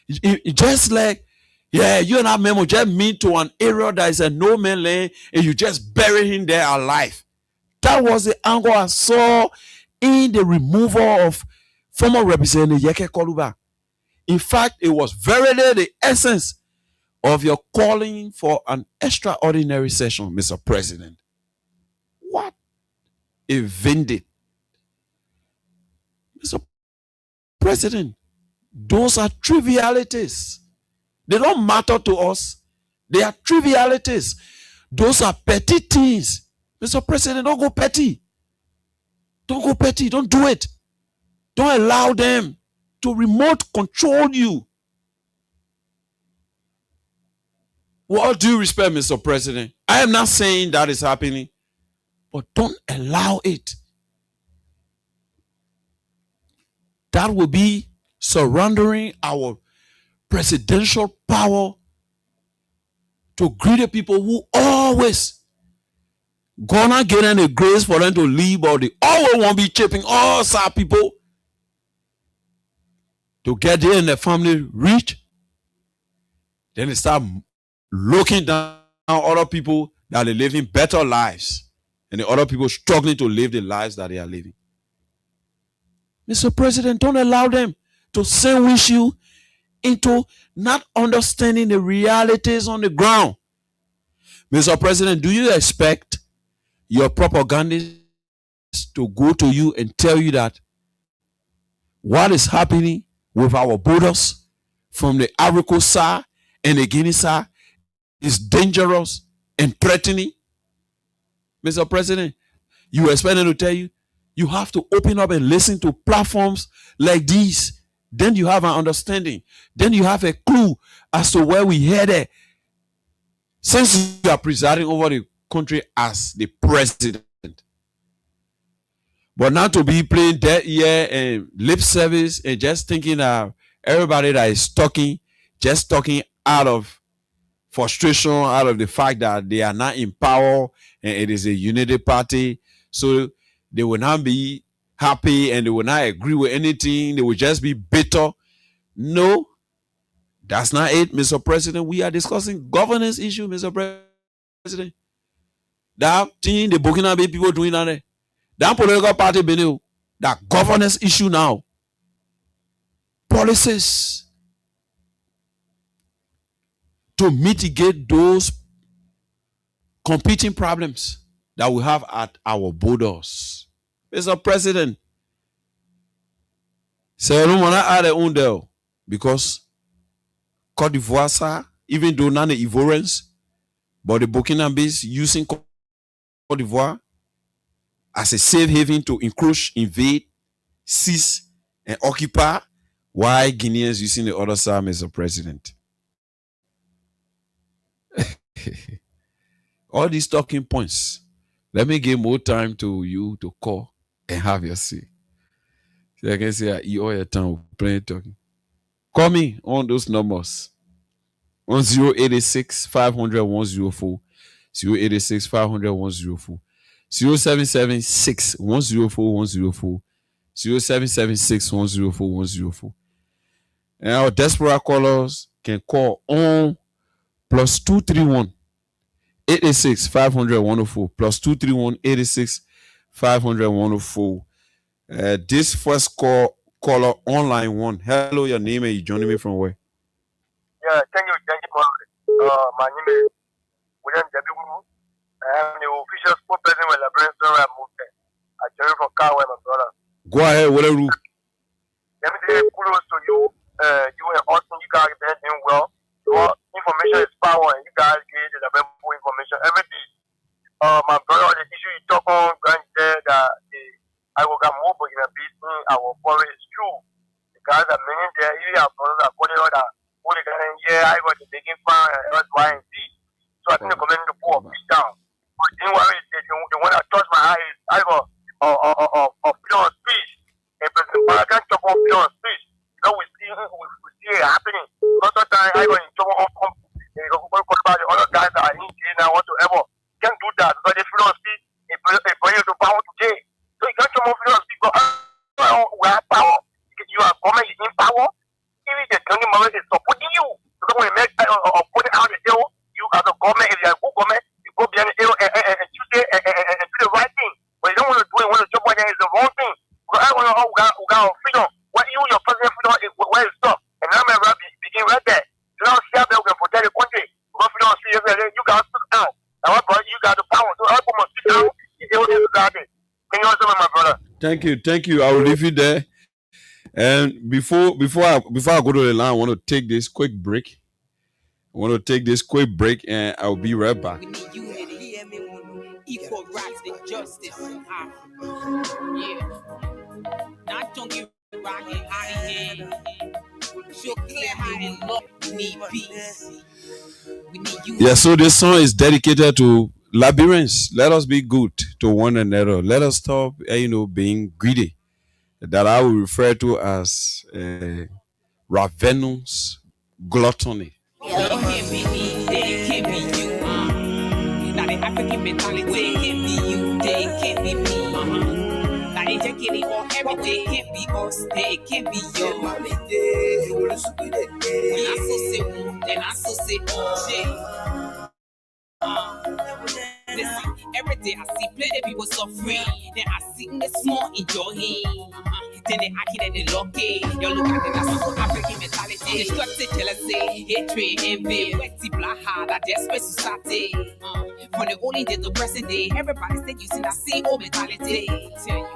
It just like, yeah, you and I memo just meet to an area that is a no man land and you just bury him there alive. That was the anger I saw in the removal of former Representative Yeke Koluba. In fact, it was verily the essence of your calling for an extraordinary session, Mr. President. What a vindictive. Mr. President, those are trivialities. They don't matter to us. They are trivialities. Those are petty things. Mr. President, don't go petty. Don't go petty. Don't do it. Don't allow them to remote control you. With all due respect, Mr. President, I am not saying that is happening, but don't allow it. That will be surrendering our presidential power to greedy people who always gonna get any grace for them to leave, but they always want to be chipping all sad people to get there and the family rich. Then they start looking down on other people that are living better lives, and the other people struggling to live the lives that they are living. Mr. President, don't allow them to sandwich you into not understanding the realities on the ground. Mr. President, do you expect your propagandists to go to you and tell you that what is happening with our borders from the Ivory Coast side and the Guinea side is dangerous and threatening? Mr. President, you expect them to tell you? You have to open up and listen to platforms like these. Then you have an understanding. Then you have a clue as to where we headed. Since you are presiding over the country as the president. But not to be playing dead ear and lip service and just thinking that everybody that is talking, just talking out of frustration, out of the fact that they are not in power and it is a unity party. So they will not be happy and they will not agree with anything. They will just be bitter. No, that's not it, Mr. President. We are discussing governance issue, Mr. President. That thing the Burkina Faso people doing now, that political party Benin, that governance issue now. Policies to mitigate those competing problems that we have at our borders. Mr. President, say no wanna add their own there because Cote d'Ivoire, sir, even though none of the Ivorians, but the Burkina Faso using Cote d'Ivoire as a safe haven to encroach, invade, seize, and occupy, while Guineans using the other side, Mr. President. All these talking points Let me give more time to you to call and have your say. So I can say you all your time playing talking. Call me on those numbers. On 086 500 104, 086 500 104, 0776 104 104, 0776 104 104. And our diaspora callers can call on plus 231 86 500 104, plus 231 86 500 104. This first caller online one. Hello, your name and you joining me from where? Yeah, thank you, my name is William W. I am the official spokesperson with Liberian Story Movement. I join from Carway, my brother. Go ahead, whatever. Let me say kudos to you. You and Austin, you guys are doing well. Your information is power, and you guys give the Liberian information every day. My brother, the issue you talk on, granted that I will get more in a beat in our forest is true. The guys are many there, you have brothers are putting on that. I got the big fan and Y and Z. So I think the community to pull a down. But then worry, the one that touched my eyes, I got freedom of speech. And President Barack talk about freedom of speech. You know, we see it happening. Most of the time, I got in trouble about the other guys that are in jail now whatsoever. You can't do that because the freedom of speech is bring you to power today. So you can't come on freedom of speech because we have power. You are government is in power. Even the Tony Morris is supporting you. Because when you make putting out the deal, you as a government, if you are a good government, you go behind the deal and you say and do the right thing. But you don't want to do it when the job is the wrong thing. Because I want to know we got freedom. What you your personal freedom is where it stops. And now my rap begin right there. You don't see how they can protect the country. Because freedom of speech, you got to sit down. Now you got the power. So I must sit down. You do this without it. Can you answer me, my brother? Thank you. I will leave you there. And before I go to the line, I want to take this quick break. And I'll be right back. We need you and equal rights and justice in Africa. Yeah. Not don't get rock and high hand. Show clear high and low. We need peace. We need you. Yeah, so this song is dedicated to Liberians. Let us be good to one another. Let us stop, being greedy. That I will refer to as ravenous gluttony. They can't be me, they can't be you. Now the African mentality, they can't be you, they can't be me. Now they just getting on every day, can't be us, they can't be you. And I so say, listen, every day I see plenty people suffering. Then I see the small enjoying. Then they acting and they lucky. You look at the South African mentality. Destructive jealousy, hatred, envy, wetty black heart, that desperate society. From the only day to present day, everybody say using that same old mentality.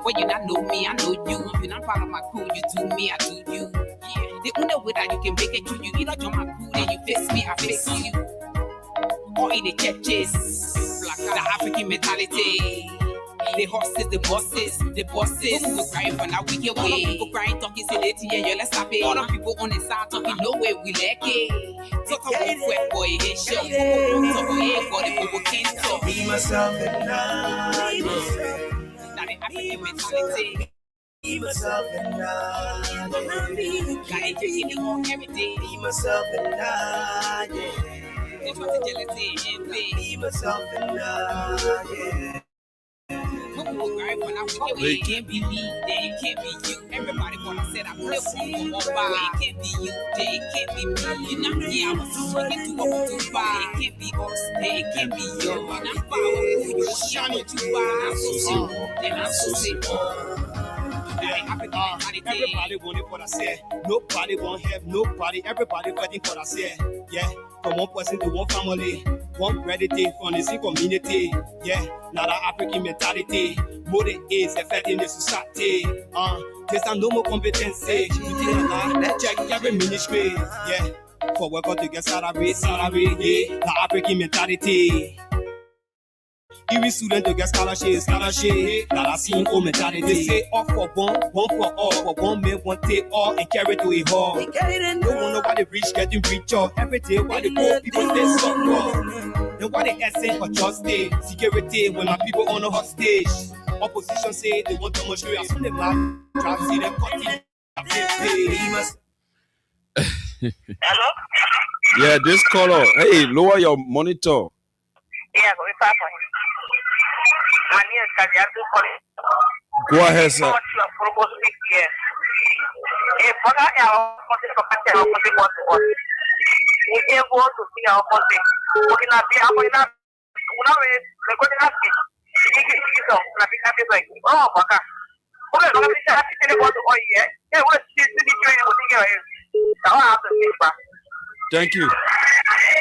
When you not know me, I know you. You're not part of my crew, you do me, I do you. Yeah. The only way that you can make it to you, not join my crew, then you face me, I face you. Or in the churches, the African mentality. The horses, the bosses, who crying for now we get way. People crying, talking, say they yeah, let's stop it. All the people on the side talking, no way, we like it. Talk about wet boy, hey, show. Talk about hey, God, the people can't talk. Be myself and I. Now the African mentality. Be myself and I. Got educated on every day. Be myself and I. They try to jealousy and Be myself and I. They can't be me, they can't be you. Everybody wanna say that we're cool or by. It can't be you, they can't be me. You're not here, I was swinging to up to buy. It can't be us, they can't be you. You're not powerful, you're shining to buy. I'm so sick. Everybody want it what I say. Nobody want have nobody. Everybody fighting for I say. Yeah, from one person to one family, one gratitude from the same community. Yeah, now the African mentality, more than is affecting the society. There's no more competency. You think a lot? Check every ministry. Yeah, for work out to get salary. Yeah, the African mentality. Even students to get scholarship, that I see in home mentality. They say all for one for all, for one man, one take all, and carry to a hall. No one know why the rich getting richer. Every day, why the poor people they suffer. Then what the essence of justice? Security when my people on a hostage. Opposition say they want to demonstrate. As soon as my drive see them cut it. Hello? Yeah, this caller. Hey, lower your monitor. Yeah, go far for him. My name is Kajiatu calling. Go ahead, sir. For almost 6 years. If I have something to catch up with what was. We can go to see our country. We can be up in that. We're going to have it. Oh, Baka. Okay, I'm going to have to tell you what to all year. Yeah, what's the situation with you? I have to think back. Thank you.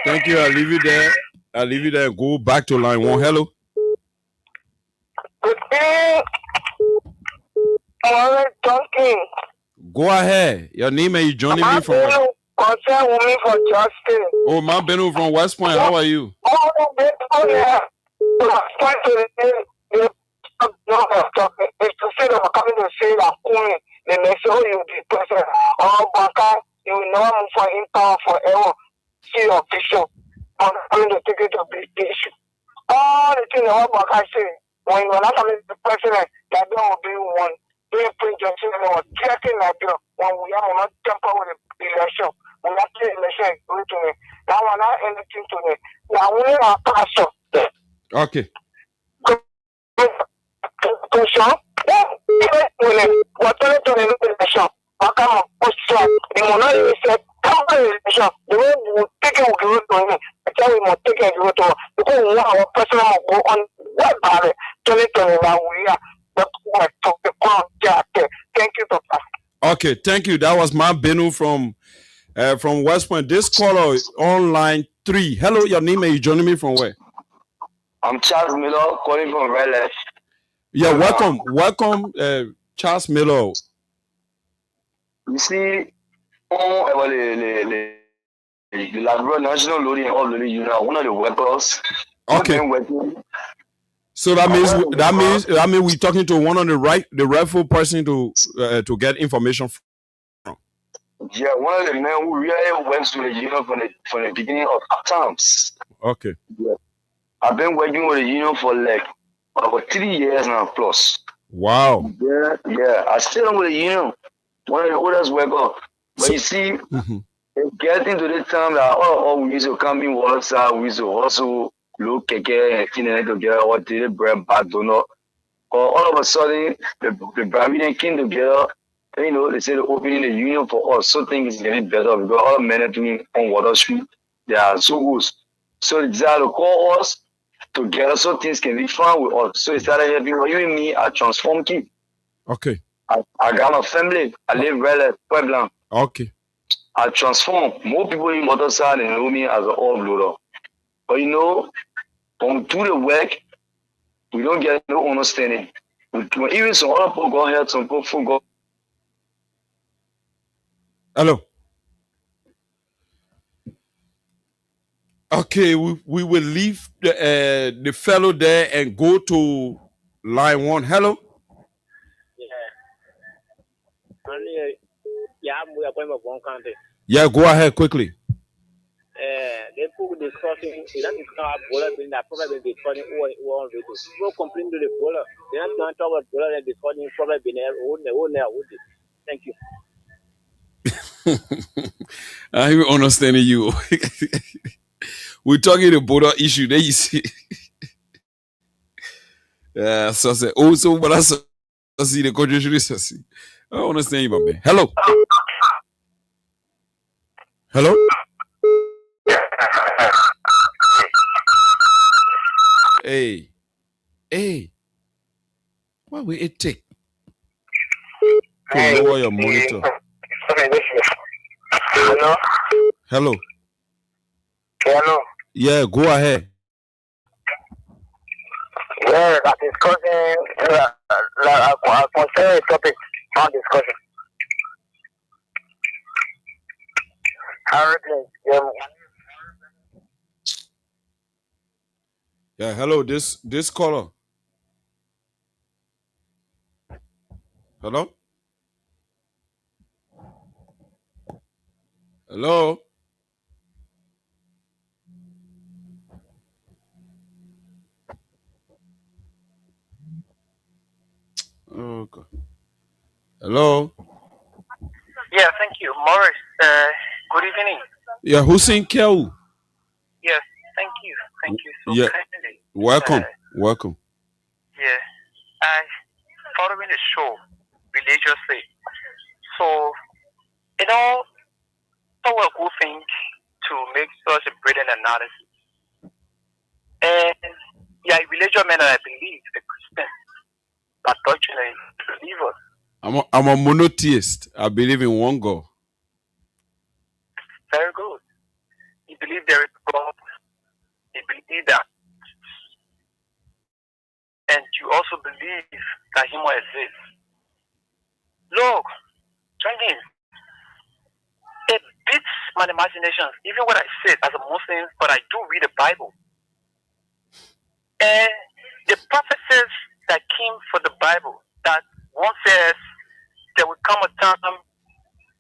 Thank you. I'll leave you there. I'll leave you there and go back to line 1. Hello. Good day. I'm talking. Go ahead. Your name and you joining me from where? Concern women for justice. Oh, my Benu from West Point. How are you? Oh, yeah. Point to the it's to say that we're coming to say that the next year you will be president. Oh, Baka, you will never move for in power forever. See your vision. I'm going to take it to be the issue. All the things that Baka say, when you're not coming to the president, that there will be one. Doing pre-junction and was threatening that bill when we are not temper with the election. When that election is going to me. That one not anything to me. Now we are passion. Okay. Push what to the election. Bakama push the money said election. The way we take it will give to me. I tell you more take it to because we want our personal go on what about it. 2021 we are. Thank you, Papa. Okay, thank you. That was my Benu from West Point. This caller is on line 3. Hello, your name and you joining me from where? I'm Charles Miller calling from Relais. Yeah, welcome, Charles Miller. You see, the Labrador National Loading of the Union, one of the workers. Okay. So that means we're talking to one of the rightful person to get information from. Yeah, one of the men who really went to the union from the beginning of times. Okay. Yeah. I've been working with the union for like over 3 years now plus. Wow. Yeah. I still am with the union. One of the oldest workers. But you see, getting to the time that we used to come in water, we used to also look again together or did the bread back donor. Or all of a sudden the Brazilian came together, they said opening the union for us. So things is getting better because all men doing on Water Street, they are so good. So they decided to call us together so things can be fun with us. So they started helping you and me at Transform Key. Okay. I got my family. I live right at Puebla. Okay. I transform. More people in Motorside and know me as an all-loader. But when we do the work, we don't get no understanding. Even some other people go ahead, some people go. Hello. Okay, we will leave the fellow there and go to line 1. Hello. Yeah, go ahead quickly. They put discussing, they don't discuss bowler being that probably discussing all video. People complain to the bowler. They're not going to talk about bowler and discussing probably being Thank you. I even understanding you. We're talking the border issue. There you see. Yeah, so I said, so but I see the country. I understand you, my man. Hello. Hello. Hey. What will it take to lower your monitor? Hello. Hello. Yeah, go ahead. Yeah, that discussing concerning topic, not discussion. Yeah, hello, this caller. Hello? Hello? Hello. Yeah, thank you, Morris. Good evening. Yeah, Hussein Kel. Yes, thank you so Yeah. kindly. Welcome. Welcome. Yeah, I following the show religiously. So, it's a good thing to make such a brilliant analysis. And yeah, religious men, I believe, the Christian, but doctrinally believers. I'm a monotheist. I believe in one God. Very good. You believe there is God. You believe that. And you also believe that Him exists. Look, drinking, it beats my imagination. Even what I said as a Muslim, but I do read the Bible. And the prophecies that came for the Bible, that one says there will come a time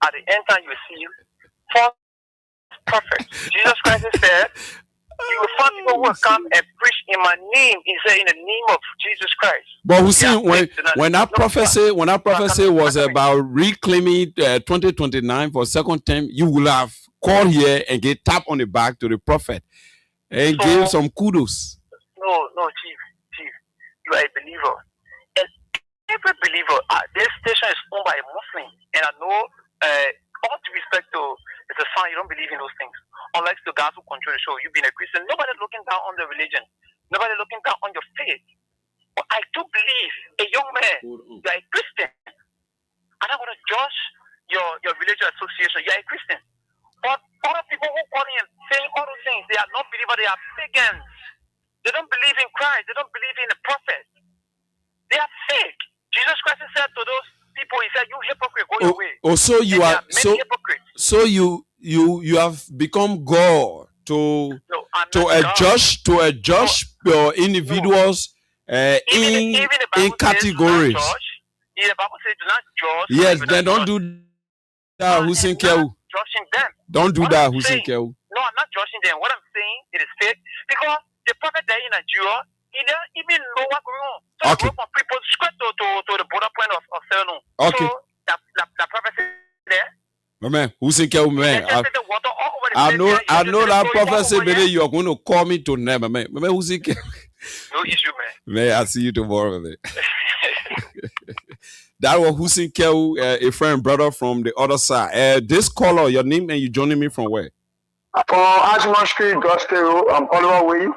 at the end time you will see false prophets. Jesus Christ said, you will find people who will come and preach in my name. He said, in the name of Jesus Christ. But Hussein, when that prophecy was about reclaiming 2029 for second term, you will have called here and get tap on the back to the prophet and give some kudos. No, Chief, you are a believer. And every believer, this station is owned by a Muslim. And I know, all due respect to it's a sign you don't believe in those things. Unlike the guys who control the show, you being a Christian, nobody looking down on the religion. Nobody looking down on your faith. But I do believe a young man, you are a Christian. I'm not going to judge your religious association. You are a Christian. But other people who call in saying all those things, they are not believers, they are pagans. They don't believe in Christ. They don't believe in the prophet. They are fake. Jesus Christ said to those people, he said, you hypocrite, go your way. Oh, so you are so you have become God to adjust your individuals in categories. The Bible says, do not judge. Yes, then don't do that, Hussein Kel. Judging them. Don't do that, Hussein Kel. No, I'm not judging them. What I'm saying, it is fake because the prophet there in Nigeria, he didn't even know what's going on. So okay. People straight to the border point of Selon. Okay. So the prophet there. Man, Hussein Kel, man. I know that prophecy, baby. You are going to call me tonight, man. Hussein Kel. No issue, man. Man, I'll see you tomorrow, man. That was Hussein Kel, a friend, brother from the other side. This caller, your name and you joining me from where? From Ashmore Street, Gostero, Oliver Way.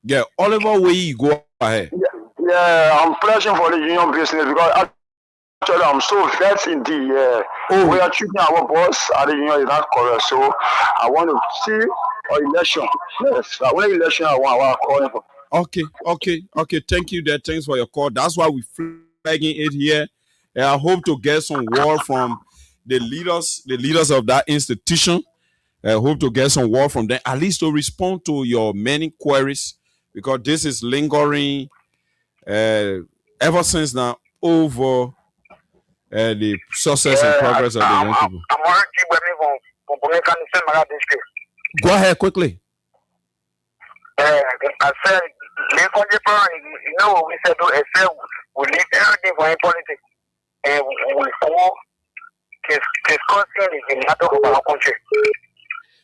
Yeah, Oliver Way, go ahead. Yeah, I'm flashing for the union business because actually I'm so vexed indeed. We are treating our boss at the union is not correct. So I want to see an election. Yes, I want an election. I want calling for. Okay. Thank you, there. Thanks for your call. That's why we're flagging it here. I hope to get some word from the leaders of that institution. I hope to get some word from them, at least to respond to your many queries, because this is lingering ever since now over the success and progress of the young people. Go ahead quickly. I said, you know what we said, we leave everything for in politics and we go discussing the matter of our country.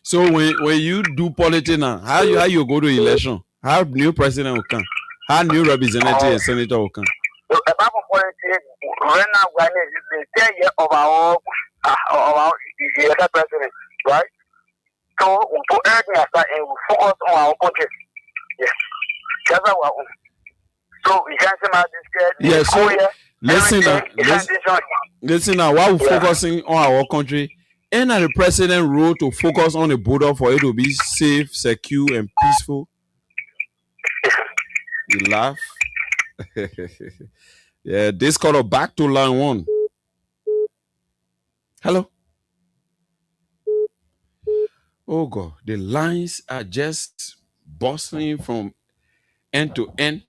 So when you do politics now, how you go to election? How new president will come? How new representative and senator will come? About politics, right now we are the 10 years of our the other president, right? So we put everything aside and we focus on our country. Yes, that's what we. So we can't say about this guy. Yeah. So listen now. While we're focusing on our country, and the president role to focus on the border for it to be safe, secure, and peaceful. You laugh. Yeah, this call back to line 1. Hello. Oh God, the lines are just bustling from end to end.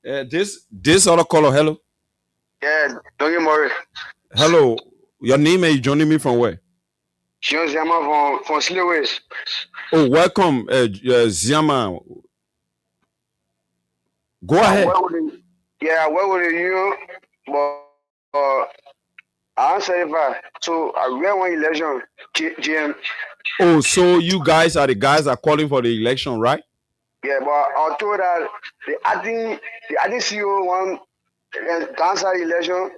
This other caller, hello. Yeah, don't get worried. Hello, your name and you joining me from where? Ziama from Slowways. Oh, welcome, Ziama. Go ahead. I work with you, but I'm 75. So I won one election, GM. Oh, so you guys are the guys that are calling for the election, right? Yeah, but I was told that the acting CEO won cancel election.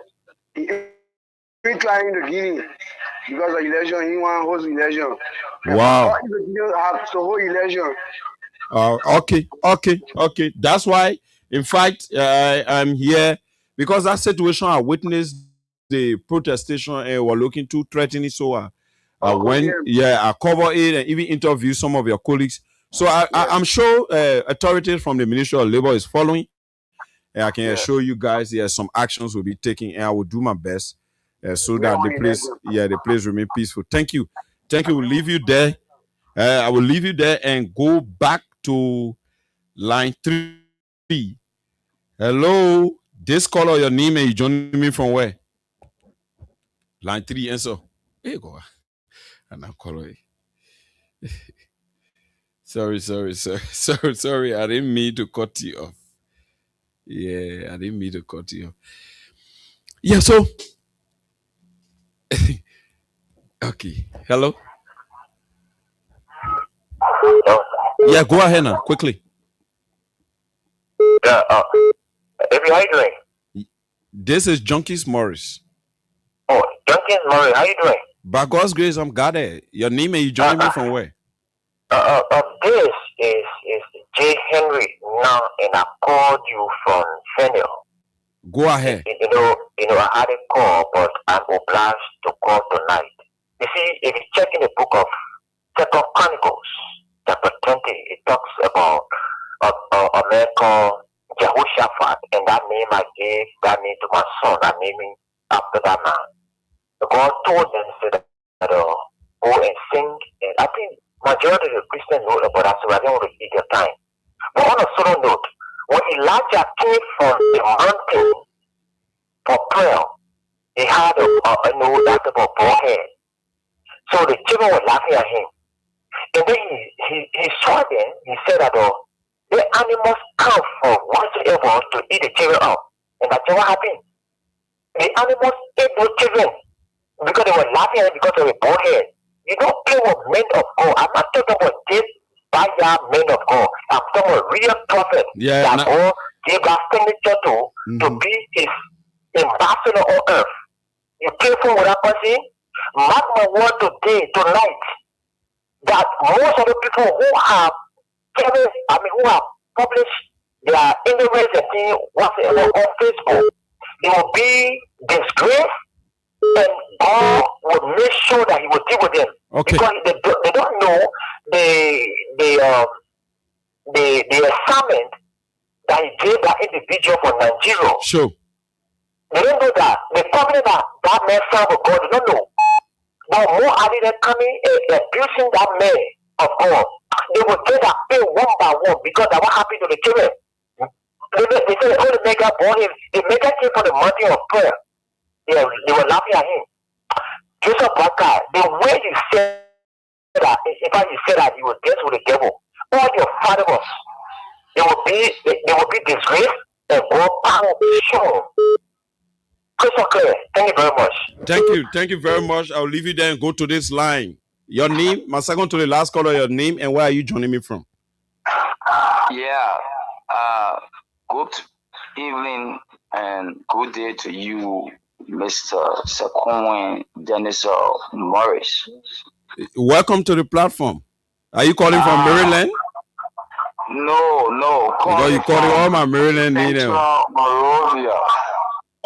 He trying to Guinea because of election. He want host election. Wow. All the have to hold election. Okay. That's why, in fact, I'm here because that situation I witnessed the protestation and were looking too threatening. So I cover it and even interview some of your colleagues. So I'm sure authorities from the Ministry of Labor is following. And I can assure you guys, some actions will be taken, and I will do my best so that the place remain peaceful. Thank you. We'll leave you there. I will leave you there and go back to line 3. Hello, this caller, your name and you joining me from where? Line 3, answer. Here you go. And I'm calling. Sorry. I didn't mean to cut you off. Yeah, I didn't mean to cut you off. Yeah, so okay. Hello. Yeah, go ahead now, quickly. Yeah, baby, how you doing? This is Junkies Morris. Oh, Junkies Morris, how you doing? By God's grace, I'm Gade. Your name and you joining me from where? This is J. Henry now, and I called you from Fennel. Go ahead. You know, I had a call, but I'm obliged to call tonight. You see, if you check in the book of 2 Chronicles, chapter 20, it talks about a man called Jehoshaphat, and that name I gave that name to my son. I named him after that man. God told them, said that go and sing, and I think majority of the Christians know about that, so I don't want to eat your time. But on a solo note, when Elijah came from the mountain for prayer, he had that about bald head. So the children were laughing at him. And then he saw them, he said that the animals come from whatsoever to eat the children up. And that's what happened. The animals ate those children because they were laughing at him because of the bald head. You don't play with men of God. I'm not talking about this by men of God. I'm talking about real prophet that God gave that signature to be his ambassador on earth. You careful with that person. Mark my word tonight, that most of the people who have published their images and things whatsoever on Facebook, they will be disgraced, and God will make sure that He will deal with them. Okay. Because they don't know the assignment that He gave that individual for Nigeria. Sure. They don't know that. The covenant that man served with God, they don't know. But more are they coming and abusing that man of God. They will get that pay one by one because that what happened to the children. They say, oh, the mega born him. The mega came from the mountain of prayer. They were laughing at him. Joseph Barker, the way you said that, in fact, you said that you will dance with the devil. All your followers, they will be disgraced and God power will be shown. Crystal clear. Thank you very much. Thank you very much. I'll leave you there and go to this line. Your name, my second to the last caller, your name and where are you joining me from? Yeah. Good evening and good day to you, Mr. Sequoin Dennis Morris. Welcome to the platform. Are you calling from Maryland? No. Because you calling all my Maryland native. Monrovia.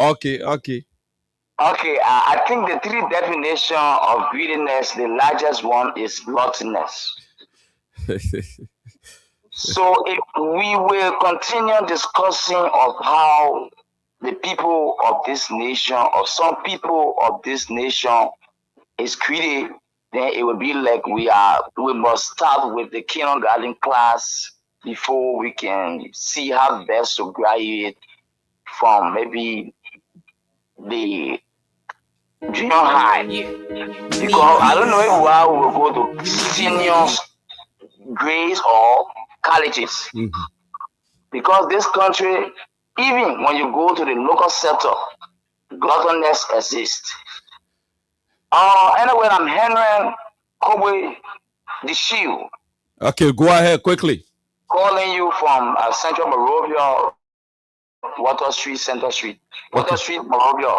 Okay. I think the 3 definitions of greediness, the largest one is gluttonous. So if we will continue discussing of how the people of this nation or some people of this nation is greedy, then it will be like we must start with the kindergarten class before we can see how best to graduate from maybe the junior high. Because I don't know if we will go to senior grades or colleges. Because this country, even when you go to the local sector, gluttonous exists. Anyway, I'm Henry Kobe the Shield, Okay, go ahead quickly. calling you from Central Monrovia, Water Street, Center Street. Water Street, Monrovia.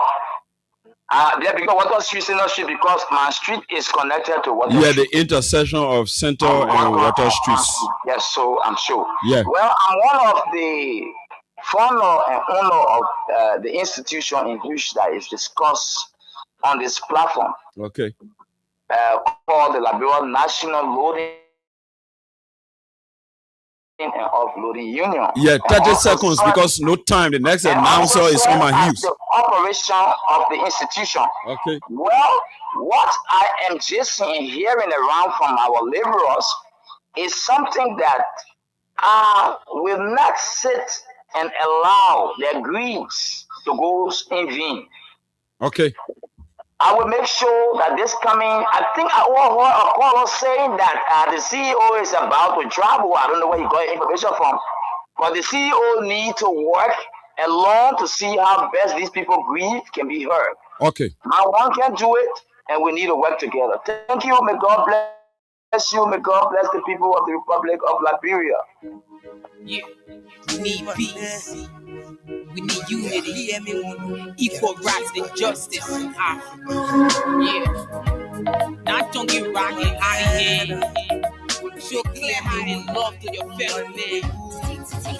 Because Water Street, Center Street, because my street is connected to Water Yeah, Street. the intersection of Center and Water Streets. Yes, so I'm sure. Yeah. Well, I'm one of the founder and owner of the institution in which that is discussed on this platform Okay. called the Liberia National Loading and Offloading Union. Yeah, And 30 also seconds serve- because no time. The next and announcer also is on my serve as heels. the operation of the institution. Okay. Well, what I am just seeing, hearing around from our laborers is something that I will not sit and allow their greeds to go in vain. Okay. I will make sure that this coming, I think I overheard a caller saying that the CEO is about to travel. I don't know where he got information from. But the CEO need to work alone to see how best these people grieve can be heard. Okay. Now one can do it, and we need to work together. Thank you. May God bless you. May God bless the people of the Republic of Liberia. Yeah. We need peace. We need unity. Equal rights and justice in Africa. Yeah. Not don't get rocky out of here. Show clear heart and love to your fellow man.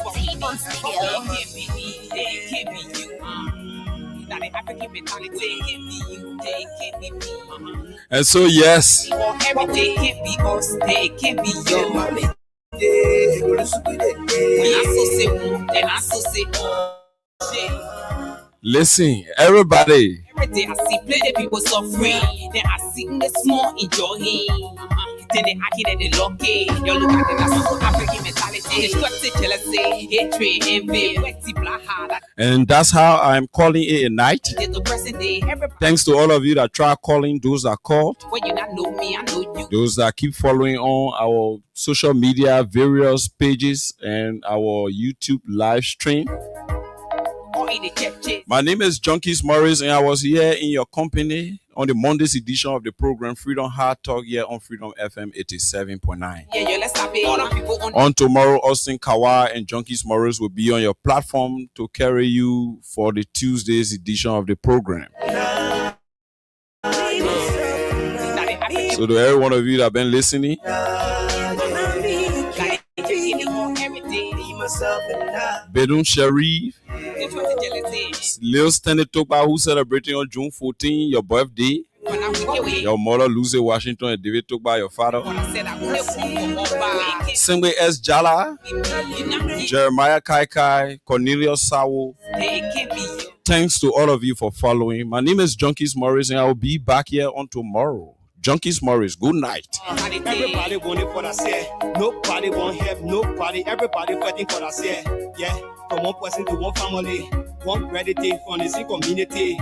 Can't be me, they can't be you. Now the African mentality can't be you, they can't be me. And so, yes, Every day can't be us, they can't be you. When I so say one, then I so say shit. listen, everybody. Every day I see plenty people suffering. Then I see the small enjoying. Then they acting that they lucky. You look at them, that's African mentality. Destructive jealousy, hatred, envy, wetty black heart. And that's how I'm calling it a night. The present day, every Thanks to all of you that try calling, those that called, when you not know me, I know you. those that keep following on our social media, various pages, and our YouTube live stream. Or in the churches. My name is Junkies Morris, and I was here in your company on the Monday's edition of the program Freedom Hard Talk here on Freedom FM 87.9. Yeah, let's have it. All the people on On tomorrow, Austin Kawai and Junkies Morris will be on your platform to carry you for the Tuesday's edition of the program. So to every one of you that have been listening, Bedun Sharif, Lil Stanley Tokba, who celebrating on June 14, your birthday. Your mother, Lucy Washington, and David Tokba, your father. Singwe S. Jala, Jeremiah Kaikai, Cornelius Sawo. Thanks to all of you for following. My name is Junkies Morris, and I will be back here on tomorrow. Junkies Morris, good night. Everybody want it for themselves. Nobody want help. Nobody. Everybody fighting for themselves. Yeah. From one person to one family. One credit from the same community.